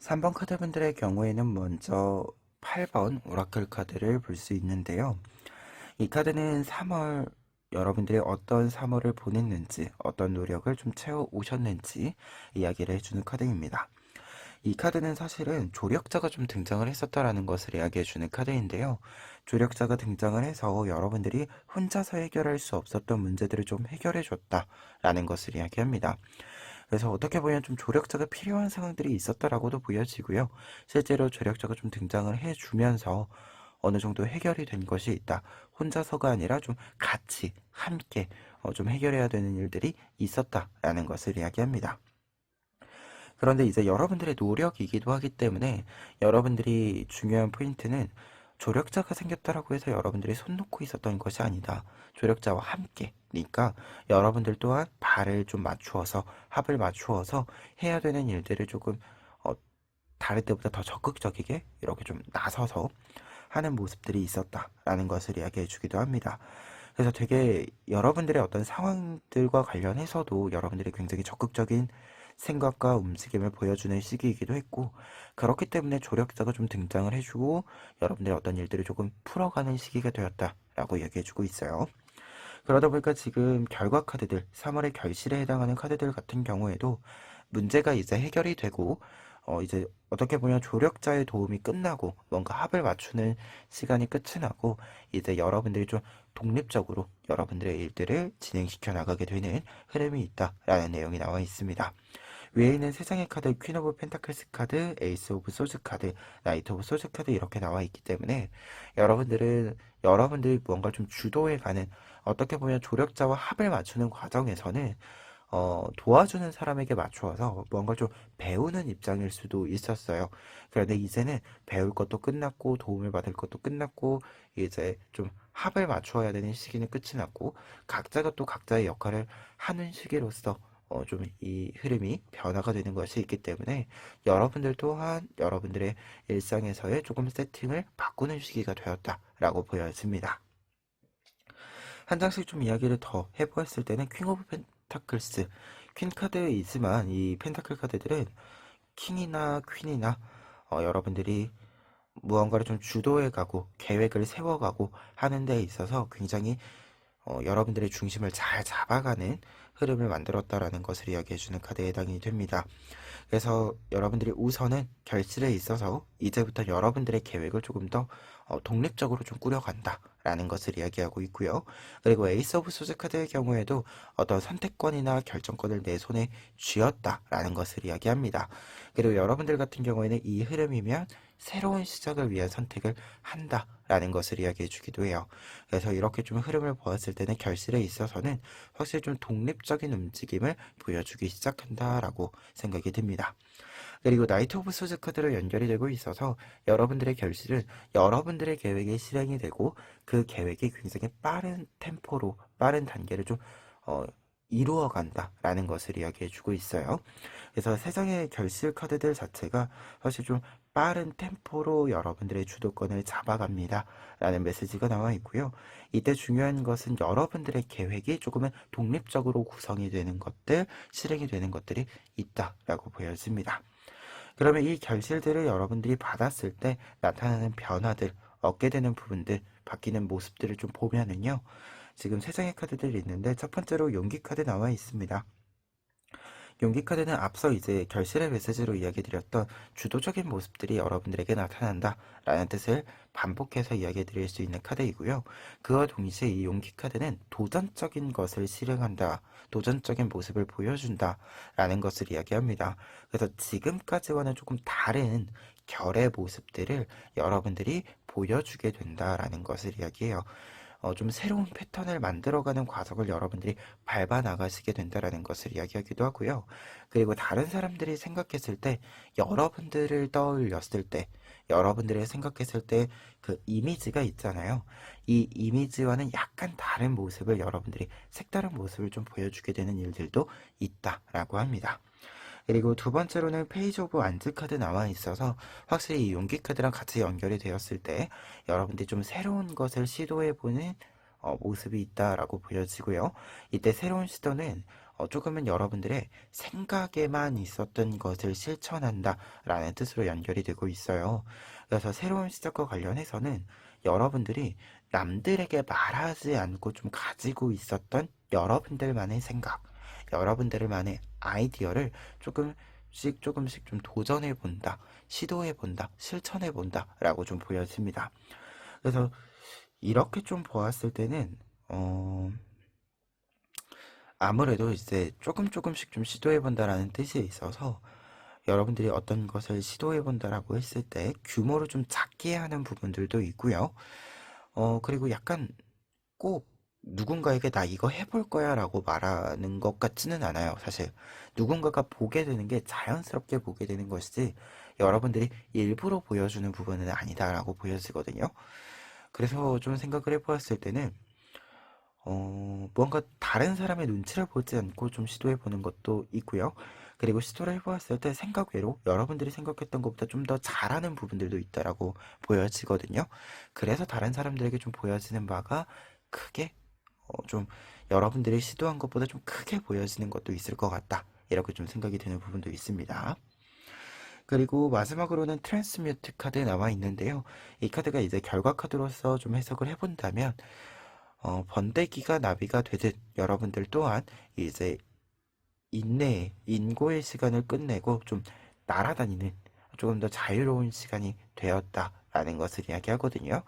3번 카드분들의 경우에는 먼저 8번 오라클 카드를 볼 수 있는데요. 이 카드는 3월 여러분들이 어떤 3월을 보냈는지 어떤 노력을 좀 채워 오셨는지 이야기를 해주는 카드입니다. 이 카드는 사실은 조력자가 좀 등장을 했었다라는 것을 이야기해주는 카드인데요. 조력자가 등장을 해서 여러분들이 혼자서 해결할 수 없었던 문제들을 좀 해결해줬다라는 것을 이야기합니다. 그래서 어떻게 보면 좀 조력자가 필요한 상황들이 있었다라고도 보여지고요. 실제로 조력자가 좀 등장을 해주면서 어느 정도 해결이 된 것이 있다. 혼자서가 아니라 좀 같이 함께 좀 해결해야 되는 일들이 있었다라는 것을 이야기합니다. 그런데 이제 여러분들의 노력이기도 하기 때문에 여러분들이 중요한 포인트는 조력자가 생겼다라고 해서 여러분들이 손 놓고 있었던 것이 아니다. 조력자와 함께니까 여러분들 또한 발을 좀 맞추어서 합을 맞추어서 해야 되는 일들을 조금 어, 다를 때보다 더 적극적이게 이렇게 좀 나서서 하는 모습들이 있었다라는 것을 이야기해 주기도 합니다. 그래서 되게 여러분들의 어떤 상황들과 관련해서도 여러분들이 굉장히 적극적인 생각과 움직임을 보여주는 시기이기도 했고, 그렇기 때문에 조력자가 좀 등장을 해주고 여러분들의 어떤 일들을 조금 풀어가는 시기가 되었다라고 얘기해주고 있어요. 그러다 보니까 지금 결과 카드들, 3월의 결실에 해당하는 카드들 같은 경우에도 문제가 이제 해결이 되고, 이제 어떻게 보면 조력자의 도움이 끝나고 뭔가 합을 맞추는 시간이 끝이 나고 이제 여러분들이 좀 독립적으로 여러분들의 일들을 진행시켜 나가게 되는 흐름이 있다라는 내용이 나와 있습니다. 위에 있는 세 장의 카드, 퀸 오브 펜타클스 카드, 에이스 오브 소즈 카드, 나이트 오브 소즈 카드 이렇게 나와 있기 때문에 여러분들이 뭔가 좀 주도해 가는, 어떻게 보면 조력자와 합을 맞추는 과정에서는 도와주는 사람에게 맞추어서 뭔가 좀 배우는 입장일 수도 있었어요. 그런데 이제는 배울 것도 끝났고 도움을 받을 것도 끝났고 이제 좀 합을 맞추어야 되는 시기는 끝이 났고 각자가 또 각자의 역할을 하는 시기로서 좀 이 흐름이 변화가 되는 것이 있기 때문에 여러분들 또한 여러분들의 일상에서의 조금 세팅을 바꾸는 시기가 되었다라고 보여집니다. 한 장씩 좀 이야기를 더 해보았을 때는 퀸 오브 펜타클스, 퀸 카드이지만 이 펜타클 카드들은 킹이나 퀸이나 여러분들이 무언가를 좀 주도해가고 계획을 세워가고 하는 데 있어서 굉장히 여러분들의 중심을 잘 잡아가는 흐름을 만들었다라는 것을 이야기해주는 카드에 해당이 됩니다. 그래서 여러분들이 우선은 결실에 있어서 이제부터 여러분들의 계획을 조금 더 독립적으로 좀 꾸려간다 라는 것을 이야기하고 있고요. 그리고 에이스 오브 소즈 카드의 경우에도 어떤 선택권이나 결정권을 내 손에 쥐었다 라는 것을 이야기합니다. 그리고 여러분들 같은 경우에는 이 흐름이면 새로운 시작을 위한 선택을 한다 라는 것을 이야기해 주기도 해요. 그래서 이렇게 좀 흐름을 보았을 때는 결실에 있어서는 확실히 좀 독립적인 움직임을 보여주기 시작한다라고 생각이 듭니다. 그리고 나이트 오브 소즈 카드로 연결이 되고 있어서 여러분들의 결실은 여러분들의 계획이 실행이 되고 그 계획이 굉장히 빠른 템포로 빠른 단계를 좀 어, 이루어 간다라는 것을 이야기해 주고 있어요. 그래서 세 장의 결실 카드들 자체가 사실 좀 빠른 템포로 여러분들의 주도권을 잡아갑니다 라는 메시지가 나와 있고요. 이때 중요한 것은 여러분들의 계획이 조금은 독립적으로 구성이 되는 것들, 실행이 되는 것들이 있다라고 보여집니다. 그러면 이 결실들을 여러분들이 받았을 때 나타나는 변화들, 얻게 되는 부분들, 바뀌는 모습들을 좀 보면은요. 지금 세 장의 카드들이 있는데 첫 번째로 용기 카드 나와 있습니다. 용기 카드는 앞서 이제 결실의 메시지로 이야기 드렸던 주도적인 모습들이 여러분들에게 나타난다 라는 뜻을 반복해서 이야기 드릴 수 있는 카드이고요. 그와 동시에 이 용기 카드는 도전적인 것을 실행한다, 도전적인 모습을 보여준다 라는 것을 이야기합니다. 그래서 지금까지와는 조금 다른 결의 모습들을 여러분들이 보여주게 된다라는 것을 이야기해요. 좀 새로운 패턴을 만들어가는 과정을 여러분들이 밟아 나가시게 된다라는 것을 이야기하기도 하고요. 그리고 다른 사람들이 생각했을 때, 여러분들을 떠올렸을 때, 여러분들이 생각했을 때 그 이미지가 있잖아요. 이 이미지와는 약간 다른 모습을 여러분들이 색다른 모습을 좀 보여주게 되는 일들도 있다라고 합니다. 그리고 두 번째로는 페이지 오브 완즈 카드 나와 있어서 확실히 이 용기 카드랑 같이 연결이 되었을 때 여러분들이 좀 새로운 것을 시도해보는 모습이 있다라고 보여지고요. 이때 새로운 시도는 조금은 여러분들의 생각에만 있었던 것을 실천한다 라는 뜻으로 연결이 되고 있어요. 그래서 새로운 시작과 관련해서는 여러분들이 남들에게 말하지 않고 좀 가지고 있었던 여러분들만의 생각, 여러분들만의 아이디어를 조금씩 좀 도전해 본다, 시도해 본다, 실천해 본다 라고 좀 보여집니다. 그래서 이렇게 좀 보았을 때는 아무래도 이제 조금씩 좀 시도해 본다라는 뜻이 있어서 여러분들이 어떤 것을 시도해 본다라고 했을 때 규모를 좀 작게 하는 부분들도 있고요. 그리고 약간 꼭 누군가에게 나 이거 해볼 거야 라고 말하는 것 같지는 않아요, 사실. 누군가가 보게 되는 게 자연스럽게 보게 되는 것이지, 여러분들이 일부러 보여주는 부분은 아니다라고 보여지거든요. 그래서 좀 생각을 해보았을 때는, 뭔가 다른 사람의 눈치를 보지 않고 좀 시도해보는 것도 있고요. 그리고 시도를 해보았을 때 생각 외로 여러분들이 생각했던 것보다 좀 더 잘하는 부분들도 있다라고 보여지거든요. 그래서 다른 사람들에게 좀 보여지는 바가 크게 좀 여러분들이 시도한 것보다 좀 크게 보여지는 것도 있을 것 같다. 이렇게 좀 생각이 드는 부분도 있습니다. 그리고 마지막으로는 트랜스뮤트 카드 나와 있는데요. 이 카드가 이제 결과 카드로서 좀 해석을 해본다면 번데기가 나비가 되듯 여러분들 또한 이제 인고의 시간을 끝내고 좀 날아다니는 조금 더 자유로운 시간이 되었다라는 것을 이야기하거든요.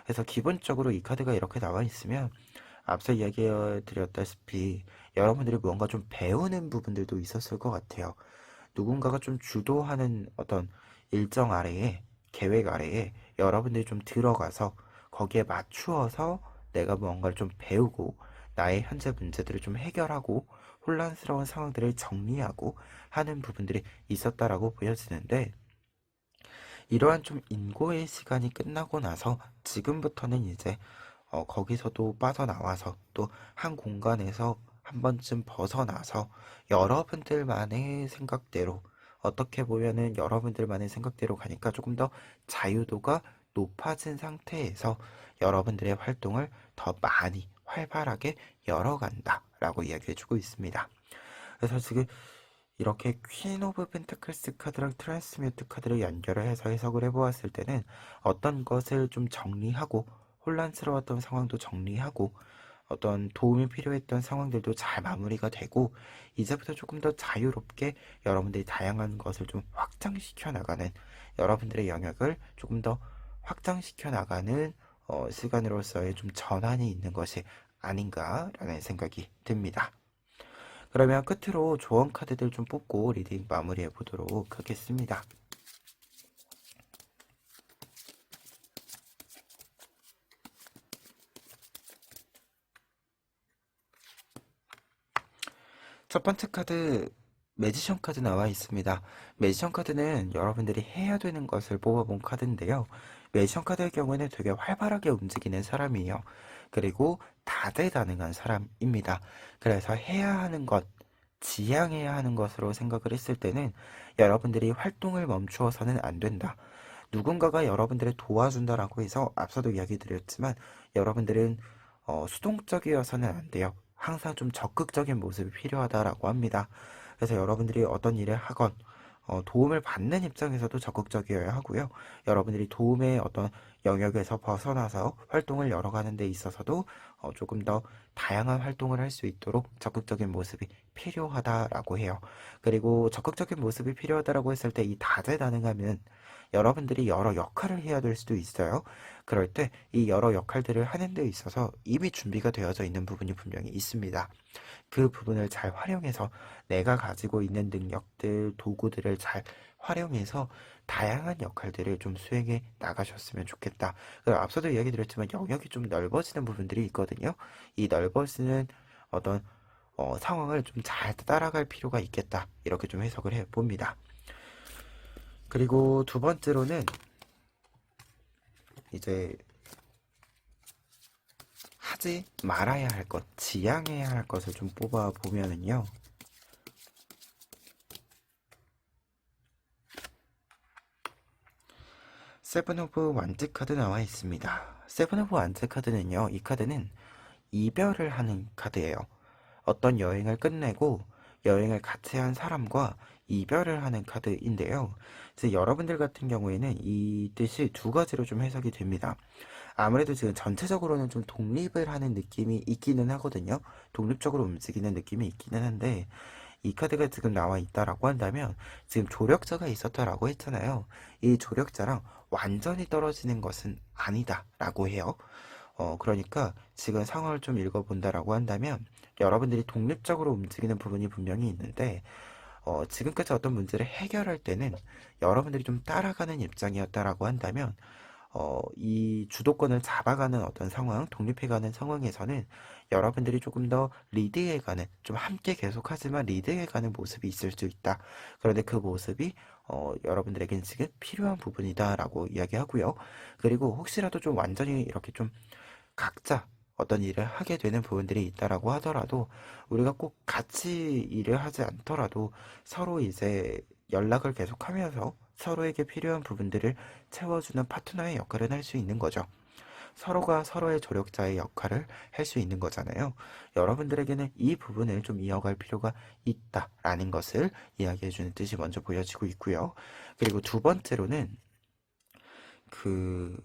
그래서 기본적으로 이 카드가 이렇게 나와 있으면 앞서 이야기 드렸다시피 여러분들이 무언가 좀 배우는 부분들도 있었을 것 같아요. 누군가가 좀 주도하는 어떤 일정 아래에 계획 아래에 여러분들이 좀 들어가서 거기에 맞추어서 내가 무언가를 좀 배우고 나의 현재 문제들을 좀 해결하고 혼란스러운 상황들을 정리하고 하는 부분들이 있었다라고 보여지는데 이러한 좀 인고의 시간이 끝나고 나서 지금부터는 이제 거기서도 빠져나와서 또 한 공간에서 한 번쯤 벗어나서 여러분들만의 생각대로 어떻게 보면은 여러분들만의 생각대로 가니까 조금 더 자유도가 높아진 상태에서 여러분들의 활동을 더 많이 활발하게 열어간다라고 이야기해주고 있습니다. 그래서 지금 이렇게 퀸 오브 펜타클스 카드랑 트랜스뮤트 카드를 연결을 해서 해석을 해보았을 때는 어떤 것을 좀 정리하고 혼란스러웠던 상황도 정리하고 어떤 도움이 필요했던 상황들도 잘 마무리가 되고 이제부터 조금 더 자유롭게 여러분들이 다양한 것을 좀 확장시켜 나가는 여러분들의 영역을 조금 더 확장시켜 나가는 시간으로서의 좀 전환이 있는 것이 아닌가라는 생각이 듭니다. 그러면 끝으로 조언 카드들 좀 뽑고 리딩 마무리해 보도록 하겠습니다. 첫 번째 카드 매지션 카드 나와 있습니다. 매지션 카드는 여러분들이 해야 되는 것을 뽑아본 카드인데요. 매지션 카드의 경우에는 되게 활발하게 움직이는 사람이에요. 그리고 다재다능한 사람입니다. 그래서 해야 하는 것, 지향해야 하는 것으로 생각을 했을 때는 여러분들이 활동을 멈추어서는 안 된다. 누군가가 여러분들을 도와준다라고 해서 앞서도 이야기 드렸지만 여러분들은 수동적이어서는 안 돼요. 항상 좀 적극적인 모습이 필요하다라고 합니다. 그래서 여러분들이 어떤 일을 하건 도움을 받는 입장에서도 적극적이어야 하고요. 여러분들이 도움의 어떤 영역에서 벗어나서 활동을 열어가는 데 있어서도 조금 더 다양한 활동을 할 수 있도록 적극적인 모습이 필요하다라고 해요. 그리고 적극적인 모습이 필요하다라고 했을 때 이 다재다능함은 여러분들이 여러 역할을 해야 될 수도 있어요. 그럴 때 이 여러 역할들을 하는 데 있어서 이미 준비가 되어져 있는 부분이 분명히 있습니다. 그 부분을 잘 활용해서 내가 가지고 있는 능력들, 도구들을 잘 활용해서 다양한 역할들을 좀 수행해 나가셨으면 좋겠다. 그리고 앞서도 이야기 드렸지만 영역이 좀 넓어지는 부분들이 있거든요. 이 넓어지는 어떤 상황을 좀 잘 따라갈 필요가 있겠다. 이렇게 좀 해석을 해 봅니다. 그리고 두 번째로는 이제 하지 말아야 할 것, 지양해야 할 것을 좀 뽑아 보면은요. 세븐 오브 완즈 카드 나와 있습니다. 세븐 오브 완즈 카드는요, 이 카드는 이별을 하는 카드예요. 어떤 여행을 끝내고 여행을 같이 한 사람과 이별을 하는 카드인데요. 그래서 여러분들 같은 경우에는 이 뜻이 두 가지로 좀 해석이 됩니다. 아무래도 지금 전체적으로는 좀 독립을 하는 느낌이 있기는 하거든요. 독립적으로 움직이는 느낌이 있기는 한데 이 카드가 지금 나와 있다라고 한다면 지금 조력자가 있었다라고 했잖아요. 이 조력자랑 완전히 떨어지는 것은 아니다라고 해요. 그러니까 지금 상황을 좀 읽어본다라고 한다면 여러분들이 독립적으로 움직이는 부분이 분명히 있는데 지금까지 어떤 문제를 해결할 때는 여러분들이 좀 따라가는 입장이었다라고 한다면 이 주도권을 잡아가는 어떤 상황, 독립해가는 상황에서는 여러분들이 조금 더 리드해가는, 좀 함께 계속하지만 리드해가는 모습이 있을 수 있다. 그런데 그 모습이 여러분들에게는 지금 필요한 부분이다라고 이야기하고요. 그리고 혹시라도 좀 완전히 이렇게 좀 각자 어떤 일을 하게 되는 부분들이 있다라고 하더라도 우리가 꼭 같이 일을 하지 않더라도 서로 이제 연락을 계속하면서 서로에게 필요한 부분들을 채워주는 파트너의 역할을 할 수 있는 거죠. 서로가 서로의 조력자의 역할을 할 수 있는 거잖아요. 여러분들에게는 이 부분을 좀 이어갈 필요가 있다라는 것을 이야기해주는 뜻이 먼저 보여지고 있고요. 그리고 두 번째로는 그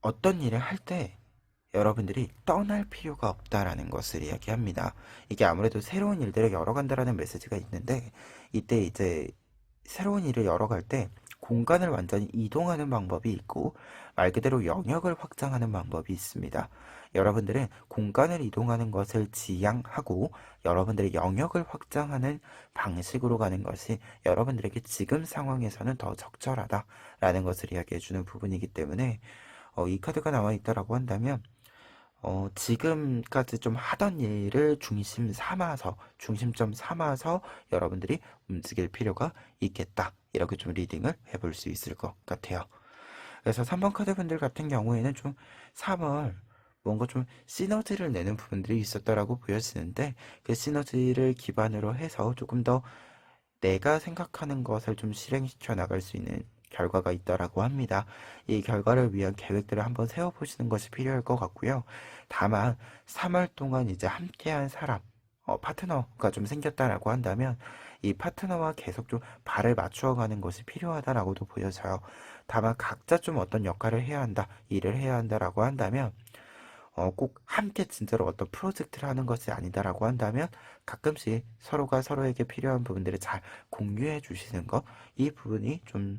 어떤 일을 할때 여러분들이 떠날 필요가 없다라는 것을 이야기합니다. 이게 아무래도 새로운 일들을 열어간다라는 메시지가 있는데, 이때 이제 새로운 일을 열어갈 때 공간을 완전히 이동하는 방법이 있고, 말 그대로 영역을 확장하는 방법이 있습니다. 여러분들은 공간을 이동하는 것을 지향하고 여러분들의 영역을 확장하는 방식으로 가는 것이 여러분들에게 지금 상황에서는 더 적절하다라는 것을 이야기해주는 부분이기 때문에, 이 카드가 나와 있다라고 한다면, 지금까지 좀 하던 일을 중심점 삼아서 여러분들이 움직일 필요가 있겠다. 이렇게 좀 리딩을 해볼 수 있을 것 같아요. 그래서 3번 카드 분들 같은 경우에는 좀 3월 뭔가 좀 시너지를 내는 부분들이 있었다라고 보여지는데, 그 시너지를 기반으로 해서 조금 더 내가 생각하는 것을 좀 실행시켜 나갈 수 있는 결과가 있다라고 합니다. 이 결과를 위한 계획들을 한번 세워보시는 것이 필요할 것 같고요. 다만 3월 동안 이제 함께한 사람, 파트너가 좀 생겼다라고 한다면 이 파트너와 계속 좀 발을 맞추어 가는 것이 필요하다라고도 보여져요. 다만 각자 좀 어떤 역할을 해야 한다, 일을 해야 한다라고 한다면 꼭 함께 진짜로 어떤 프로젝트를 하는 것이 아니다라고 한다면 가끔씩 서로가 서로에게 필요한 부분들을 잘 공유해 주시는 것, 이 부분이 좀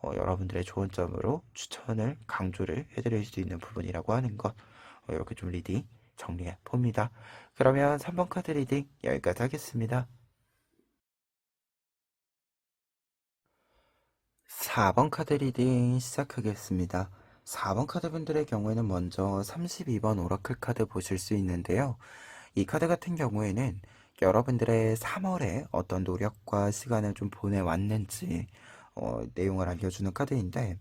여러분들의 좋은 점으로 추천을 강조를 해드릴 수 있는 부분이라고 하는 것, 이렇게 좀 리딩 정리해 봅니다. 그러면 3번 카드 리딩 여기까지 하겠습니다. 4번 카드 리딩 시작하겠습니다. 4번 카드 분들의 경우에는 먼저 32번 오라클 카드 보실 수 있는데요. 이 카드 같은 경우에는 여러분들의 3월에 어떤 노력과 시간을 좀 보내왔는지 내용을 알려주는 카드인데,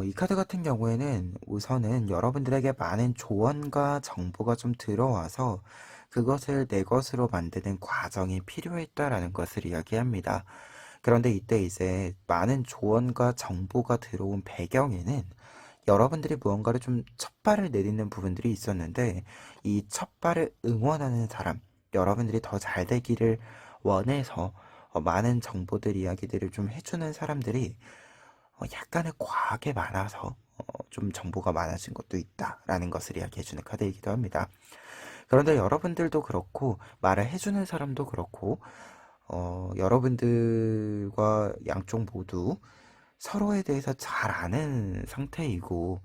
이 카드 같은 경우에는 우선은 여러분들에게 많은 조언과 정보가 좀 들어와서 그것을 내 것으로 만드는 과정이 필요했다라는 것을 이야기합니다. 그런데 이때 이제 많은 조언과 정보가 들어온 배경에는 여러분들이 무언가를 좀 첫발을 내딛는 부분들이 있었는데, 이 첫발을 응원하는 사람, 여러분들이 더 잘 되기를 원해서 많은 정보들 이야기들을 좀 해주는 사람들이 약간은 과하게 많아서 좀 정보가 많아진 것도 있다라는 것을 이야기해주는 카드이기도 합니다. 그런데 여러분들도 그렇고 말을 해주는 사람도 그렇고 여러분들과 양쪽 모두 서로에 대해서 잘 아는 상태이고,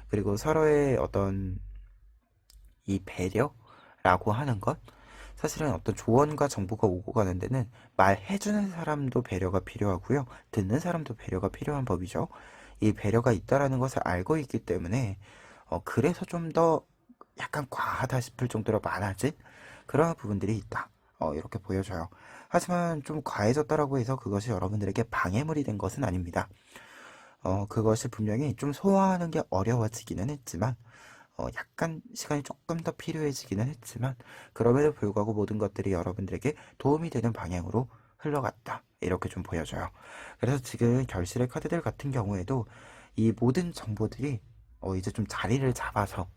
그리고 서로의 어떤 이 배려라고 하는 것, 사실은 어떤 조언과 정보가 오고 가는 데는 말해주는 사람도 배려가 필요하고요, 듣는 사람도 배려가 필요한 법이죠. 이 배려가 있다라는 것을 알고 있기 때문에 그래서 좀 더 약간 과하다 싶을 정도로 많아진 그런 부분들이 있다, 이렇게 보여져요. 하지만 좀 과해졌다라고 해서 그것이 여러분들에게 방해물이 된 것은 아닙니다. 그것이 분명히 좀 소화하는 게 어려워지기는 했지만, 약간 시간이 조금 더 필요해지기는 했지만, 그럼에도 불구하고 모든 것들이 여러분들에게 도움이 되는 방향으로 흘러갔다, 이렇게 좀 보여져요. 그래서 지금 결실의 카드들 같은 경우에도 이 모든 정보들이 이제 좀 자리를 잡아서,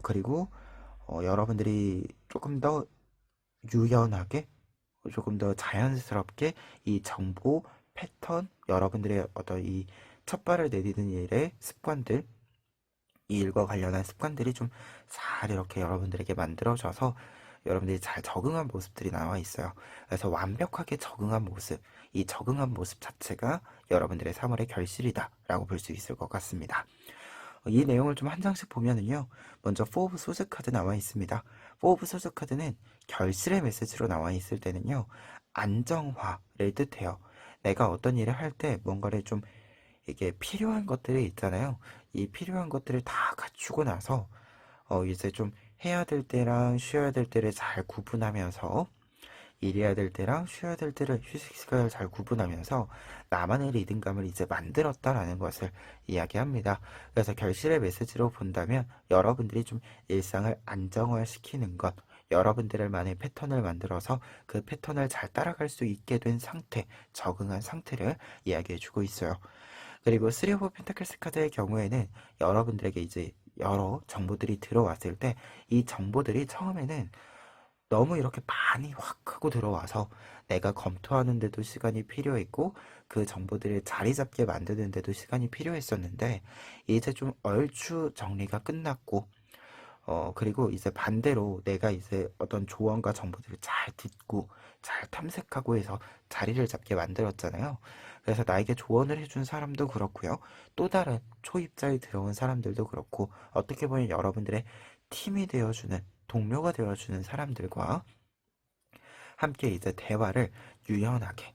그리고 여러분들이 조금 더 유연하게, 조금 더 자연스럽게 이 정보 패턴, 여러분들의 어떤 이 첫발을 내디는 일의 습관들, 이 일과 관련한 습관들이 좀 잘 이렇게 여러분들에게 만들어져서 여러분들이 잘 적응한 모습들이 나와 있어요. 그래서 완벽하게 적응한 모습, 이 적응한 모습 자체가 여러분들의 3월의 결실이다라고 볼 수 있을 것 같습니다. 이 내용을 좀 한 장씩 보면은요, 먼저 4 오브 소드 카드 나와 있습니다. 4 오브 소드 카드는 결실의 메시지로 나와 있을 때는요, 안정화를 뜻해요. 내가 어떤 일을 할 때 뭔가를 좀, 이게 필요한 것들이 있잖아요. 이 필요한 것들을 다 갖추고 나서 이제 좀 해야 될 때랑 쉬어야 될 때를 잘 구분하면서, 일해야 될 때랑 쉬어야 될 때를, 휴식 시간을 잘 구분하면서 나만의 리듬감을 이제 만들었다라는 것을 이야기합니다. 그래서 결실의 메시지로 본다면 여러분들이 좀 일상을 안정화시키는 것, 여러분들만의 패턴을 만들어서 그 패턴을 잘 따라갈 수 있게 된 상태, 적응한 상태를 이야기해주고 있어요. 그리고 3 오브 펜타클스 카드의 경우에는 여러분들에게 이제 여러 정보들이 들어왔을 때 이 정보들이 처음에는 너무 이렇게 많이 확 하고 들어와서 내가 검토하는데도 시간이 필요했고, 그 정보들을 자리 잡게 만드는데도 시간이 필요했었는데, 이제 좀 얼추 정리가 끝났고 그리고 이제 반대로 내가 이제 어떤 조언과 정보들을 잘 듣고 잘 탐색하고 해서 자리를 잡게 만들었잖아요. 그래서 나에게 조언을 해준 사람도 그렇고요. 또 다른 초입자에 들어온 사람들도 그렇고 어떻게 보면 여러분들의 팀이 되어주는 동료가 되어주는 사람들과 함께 이제 대화를 유연하게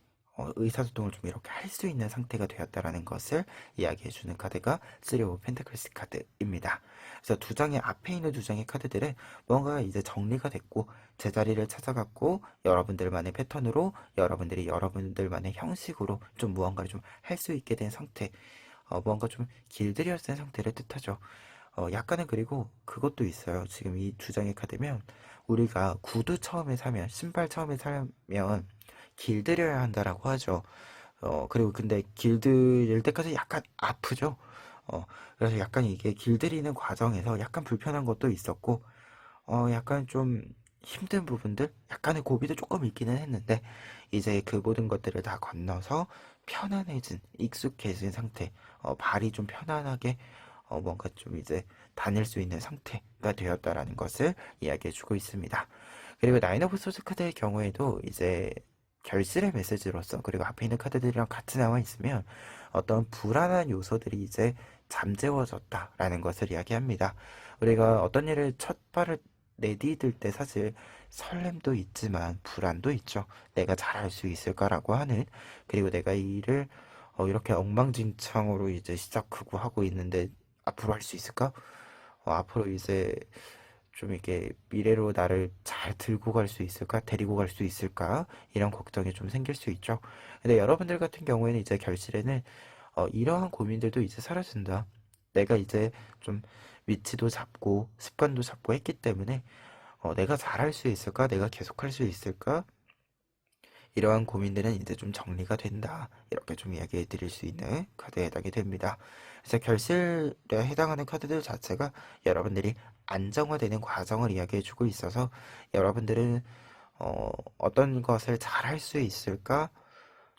의사소통을 좀 이렇게 할 수 있는 상태가 되었다라는 것을 이야기해주는 카드가 3 오브 펜타클스 카드입니다. 그래서 두 장의 앞에 있는 두 장의 카드들은 뭔가 이제 정리가 됐고 제자리를 찾아갔고 여러분들만의 패턴으로 여러분들이 여러분들만의 형식으로 좀 무언가를 좀 할 수 있게 된 상태, 무언가 좀 길들여 쓴 상태를 뜻하죠. 약간은 그리고 그것도 있어요. 지금 이 두 장의 카드면 우리가 구두 처음에 사면, 신발 처음에 사면 길들여야 한다라고 하죠. 그리고 근데 길들일 때까지 약간 아프죠. 그래서 약간 이게 길들이는 과정에서 약간 불편한 것도 있었고, 약간 좀 힘든 부분들, 약간의 고비도 조금 있기는 했는데, 이제 그 모든 것들을 다 건너서 편안해진, 익숙해진 상태, 발이 좀 편안하게, 뭔가 좀 이제 다닐 수 있는 상태가 되었다라는 것을 이야기해주고 있습니다. 그리고 나인 오브 소드 카드의 경우에도 이제 결실의 메시지로서 그리고 앞에 있는 카드들이랑 같이 나와 있으면 어떤 불안한 요소들이 이제 잠재워졌다라는 것을 이야기합니다. 우리가 어떤 일을 첫 발을 내디딜 때 사실 설렘도 있지만 불안도 있죠. 내가 잘할 수 있을까라고 하는, 그리고 내가 이 일을 이렇게 엉망진창으로 이제 시작하고 하고 있는데 앞으로 할 수 있을까? 앞으로 이제 좀 이렇게 미래로 나를 잘 들고 갈 수 있을까? 데리고 갈 수 있을까? 이런 걱정이 좀 생길 수 있죠. 근데 여러분들 같은 경우에는 이제 결실에는 이러한 고민들도 이제 사라진다. 내가 이제 좀 위치도 잡고 습관도 잡고 했기 때문에 내가 잘할 수 있을까? 내가 계속할 수 있을까? 이러한 고민들은 이제 좀 정리가 된다. 이렇게 좀 이야기해 드릴 수 있는 카드에 해당이 됩니다. 그래서 결실에 해당하는 카드들 자체가 여러분들이 안정화되는 과정을 이야기해 주고 있어서 여러분들은 어떤 것을 잘 할 수 있을까?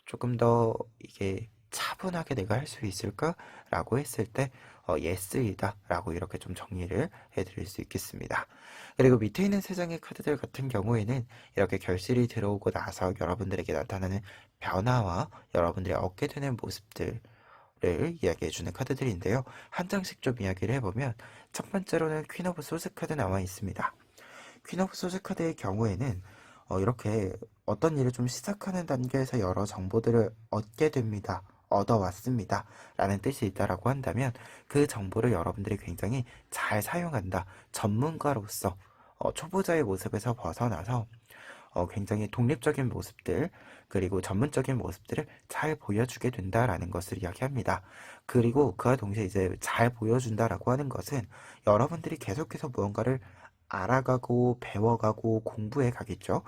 조금 더 이게 차분하게 내가 할 수 있을까? 라고 했을 때 예스이다 라고 이렇게 좀 정리를 해드릴 수 있겠습니다. 그리고 밑에 있는 세 장의 카드들 같은 경우에는 이렇게 결실이 들어오고 나서 여러분들에게 나타나는 변화와 여러분들이 얻게 되는 모습들 를 이야기해주는 카드들인데요. 한 장씩 좀 이야기를 해보면 첫 번째로는 퀸 오브 소스 카드 나와 있습니다. 퀸 오브 소스 카드의 경우에는 이렇게 어떤 일을 좀 시작하는 단계에서 여러 정보들을 얻게 됩니다. 얻어왔습니다. 라는 뜻이 있다라고 한다면 그 정보를 여러분들이 굉장히 잘 사용한다. 전문가로서 초보자의 모습에서 벗어나서 굉장히 독립적인 모습들, 그리고 전문적인 모습들을 잘 보여주게 된다라는 것을 이야기합니다. 그리고 그와 동시에 이제 잘 보여준다라고 하는 것은 여러분들이 계속해서 무언가를 알아가고 배워가고 공부해 가겠죠.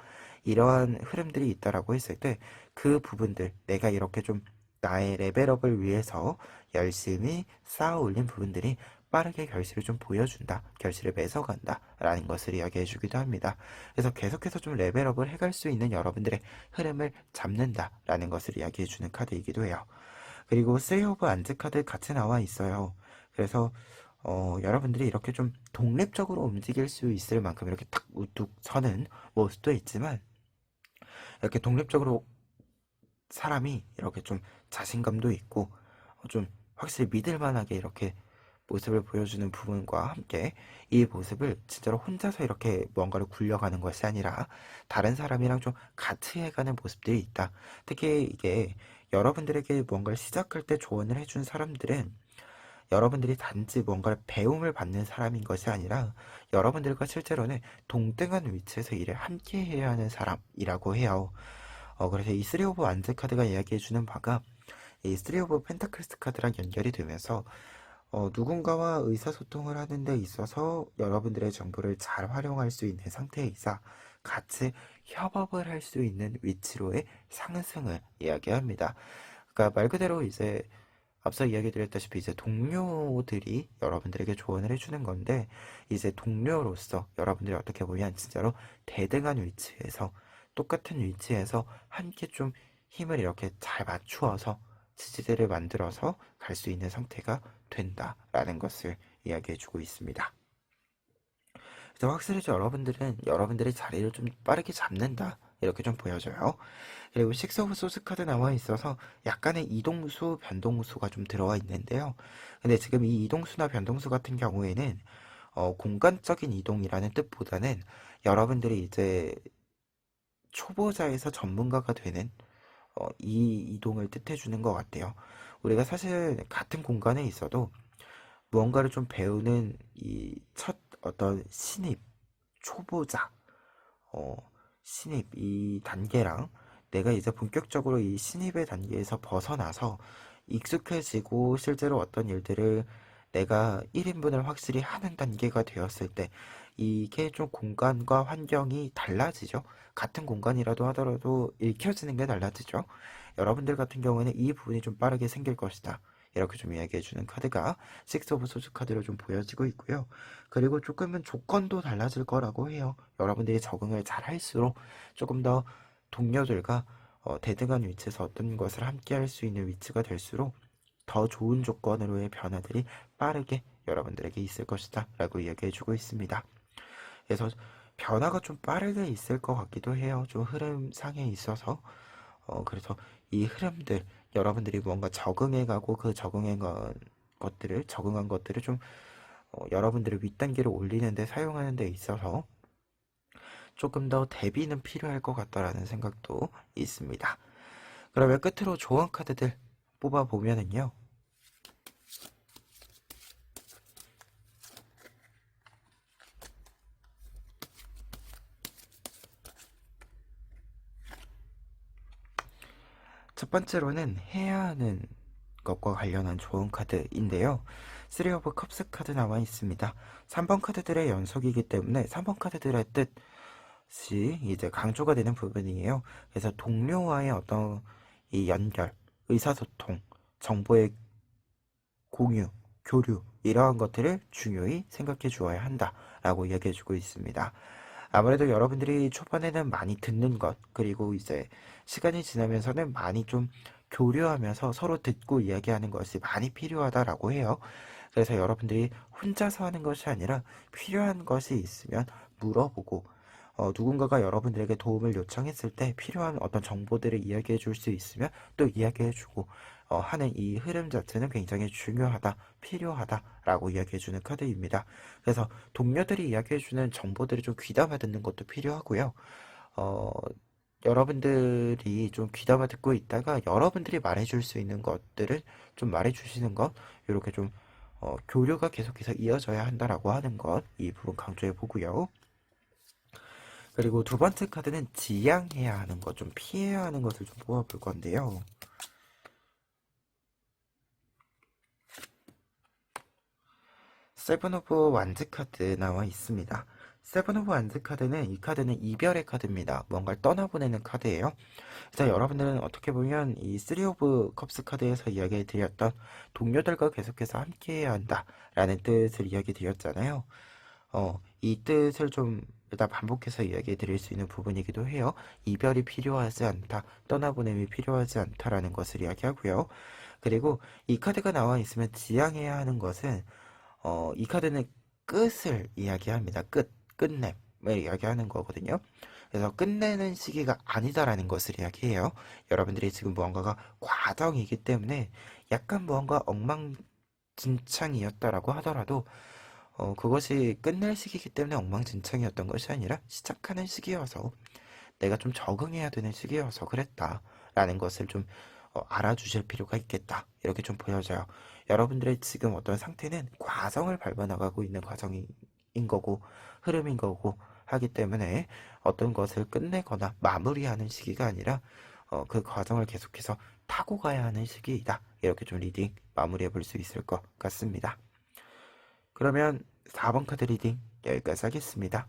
이러한 흐름들이 있다라고 했을 때 그 부분들, 내가 이렇게 좀 나의 레벨업을 위해서 열심히 쌓아 올린 부분들이 빠르게 결실을 좀 보여준다, 결실을 맺어간다 라는 것을 이야기해 주기도 합니다. 그래서 계속해서 좀 레벨업을 해갈 수 있는 여러분들의 흐름을 잡는다 라는 것을 이야기해 주는 카드이기도 해요. 그리고 세이 오브 안즈 카드 같이 나와 있어요. 그래서 여러분들이 이렇게 좀 독립적으로 움직일 수 있을 만큼 이렇게 탁 우뚝 서는 모습도 있지만, 이렇게 독립적으로 사람이 이렇게 좀 자신감도 있고 좀 확실히 믿을 만하게 이렇게 모습을 보여주는 부분과 함께 이 모습을 진짜로 혼자서 이렇게 뭔가를 굴려가는 것이 아니라 다른 사람이랑 좀 같이 해가는 모습들이 있다. 특히 이게 여러분들에게 뭔가를 시작할 때 조언을 해준 사람들은 여러분들이 단지 뭔가를 배움을 받는 사람인 것이 아니라 여러분들과 실제로는 동등한 위치에서 일을 함께 해야 하는 사람이라고 해요. 그래서 이 쓰리 오브 완즈 카드가 이야기해주는 바가 이 쓰리 오브 펜타클스 카드랑 연결이 되면서 누군가와 의사소통을 하는 데 있어서 여러분들의 정보를 잘 활용할 수 있는 상태이자 같이 협업을 할 수 있는 위치로의 상승을 이야기합니다. 그러니까 말 그대로 이제 앞서 이야기 드렸다시피 이제 동료들이 여러분들에게 조언을 해주는 건데, 이제 동료로서 여러분들이 어떻게 보면 진짜로 대등한 위치에서 똑같은 위치에서 함께 좀 힘을 이렇게 잘 맞추어서 지지대를 만들어서 갈 수 있는 상태가 된다라는 것을 이야기해주고 있습니다. 그래서 확실히 여러분들은 여러분들의 자리를 좀 빠르게 잡는다. 이렇게 좀 보여져요. 그리고 식스 오브 소스 카드 나와 있어서 약간의 이동수, 변동수가 좀 들어와 있는데요. 근데 지금 이 이동수나 변동수 같은 경우에는 공간적인 이동이라는 뜻보다는 여러분들이 이제 초보자에서 전문가가 되는 이 이동을 뜻해 주는 것 같아요. 우리가 사실 같은 공간에 있어도 무언가를 좀 배우는 이 첫 어떤 신입, 초보자, 어, 신입 이 단계랑 내가 이제 본격적으로 이 신입의 단계에서 벗어나서 익숙해지고 실제로 어떤 일들을 내가 1인분을 확실히 하는 단계가 되었을 때 이게 좀 공간과 환경이 달라지죠. 같은 공간이라도 하더라도 읽혀지는 게 달라지죠. 여러분들 같은 경우에는 이 부분이 좀 빠르게 생길 것이다. 이렇게 좀 이야기해주는 카드가 식스 오브 소스 카드로 좀 보여지고 있고요. 그리고 조금은 조건도 달라질 거라고 해요. 여러분들이 적응을 잘 할수록 조금 더 동료들과 대등한 위치에서 어떤 것을 함께 할 수 있는 위치가 될수록 더 좋은 조건으로의 변화들이 빠르게 여러분들에게 있을 것이다 라고 이야기해주고 있습니다. 그래서 변화가 좀 빠르게 있을 것 같기도 해요. 좀 흐름상에 있어서 그래서 이 흐름들 여러분들이 뭔가 적응해가고 그 적응한 것들을 좀 여러분들의 윗단계로 올리는 데 사용하는 데 있어서 조금 더 대비는 필요할 것 같다라는 생각도 있습니다. 그러면 끝으로 조언 카드들 뽑아보면은요. 첫 번째로는 해야 하는 것과 관련한 조언 카드인데요. 3 오브 컵스 카드 나와 있습니다. 3번 카드들의 연속이기 때문에 3번 카드들의 뜻이 이제 강조가 되는 부분이에요. 그래서 동료와의 어떤 이 연결, 의사소통, 정보의 공유, 교류 이러한 것들을 중요히 생각해 주어야 한다라고 이야기해 주고 있습니다. 아무래도 여러분들이 초반에는 많이 듣는 것, 그리고 이제 시간이 지나면서는 많이 좀 교류하면서 서로 듣고 이야기하는 것이 많이 필요하다라고 해요. 그래서 여러분들이 혼자서 하는 것이 아니라 필요한 것이 있으면 물어보고, 누군가가 여러분들에게 도움을 요청했을 때 필요한 어떤 정보들을 이야기해 줄 수 있으면 또 이야기해 주고, 하는 이 흐름 자체는 굉장히 중요하다, 필요하다라고 이야기해 주는 카드입니다. 그래서 동료들이 이야기해주는 정보들을 좀 귀담아 듣는 것도 필요하고요. 어, 여러분들이 좀 귀담아 듣고 있다가 여러분들이 말해줄 수 있는 것들을 좀 말해주시는 것, 이렇게 좀 교류가 계속해서 이어져야 한다라고 하는 것, 이 부분 강조해 보고요. 그리고 두 번째 카드는 지양해야 하는 것, 좀 피해야 하는 것을 좀 뽑아볼 건데요. 세븐 오브 완즈 카드 나와 있습니다. 세븐 오브 완즈 카드는 이 카드는 이별의 카드입니다. 뭔가를 떠나보내는 카드예요. 그래서 여러분들은 어떻게 보면 이 쓰리 오브 컵스 카드에서 이야기 드렸던 동료들과 계속해서 함께해야 한다라는 뜻을 이야기 드렸잖아요. 이 뜻을 좀 일단 반복해서 이야기 드릴 수 있는 부분이기도 해요. 이별이 필요하지 않다, 떠나보냄이 필요하지 않다라는 것을 이야기하고요. 그리고 이 카드가 나와 있으면 지향해야 하는 것은 이 카드는 끝을 이야기합니다. 끝냄을 이야기하는 거거든요. 그래서 끝내는 시기가 아니다라는 것을 이야기해요. 여러분들이 지금 무언가가 과정이기 때문에 약간 무언가 엉망진창이었다라고 하더라도 그것이 끝낼 시기이기 때문에 엉망진창이었던 것이 아니라 시작하는 시기여서 내가 좀 적응해야 되는 시기여서 그랬다라는 것을 좀 알아주실 필요가 있겠다. 이렇게 좀 보여져요. 여러분들의 지금 어떤 상태는 과정을 밟아 나가고 있는 과정인 거고 흐름인 거고 하기 때문에 어떤 것을 끝내거나 마무리하는 시기가 아니라 그 과정을 계속해서 타고 가야 하는 시기이다. 이렇게 좀 리딩 마무리해 볼 수 있을 것 같습니다. 그러면 4번 카드 리딩 여기까지 하겠습니다.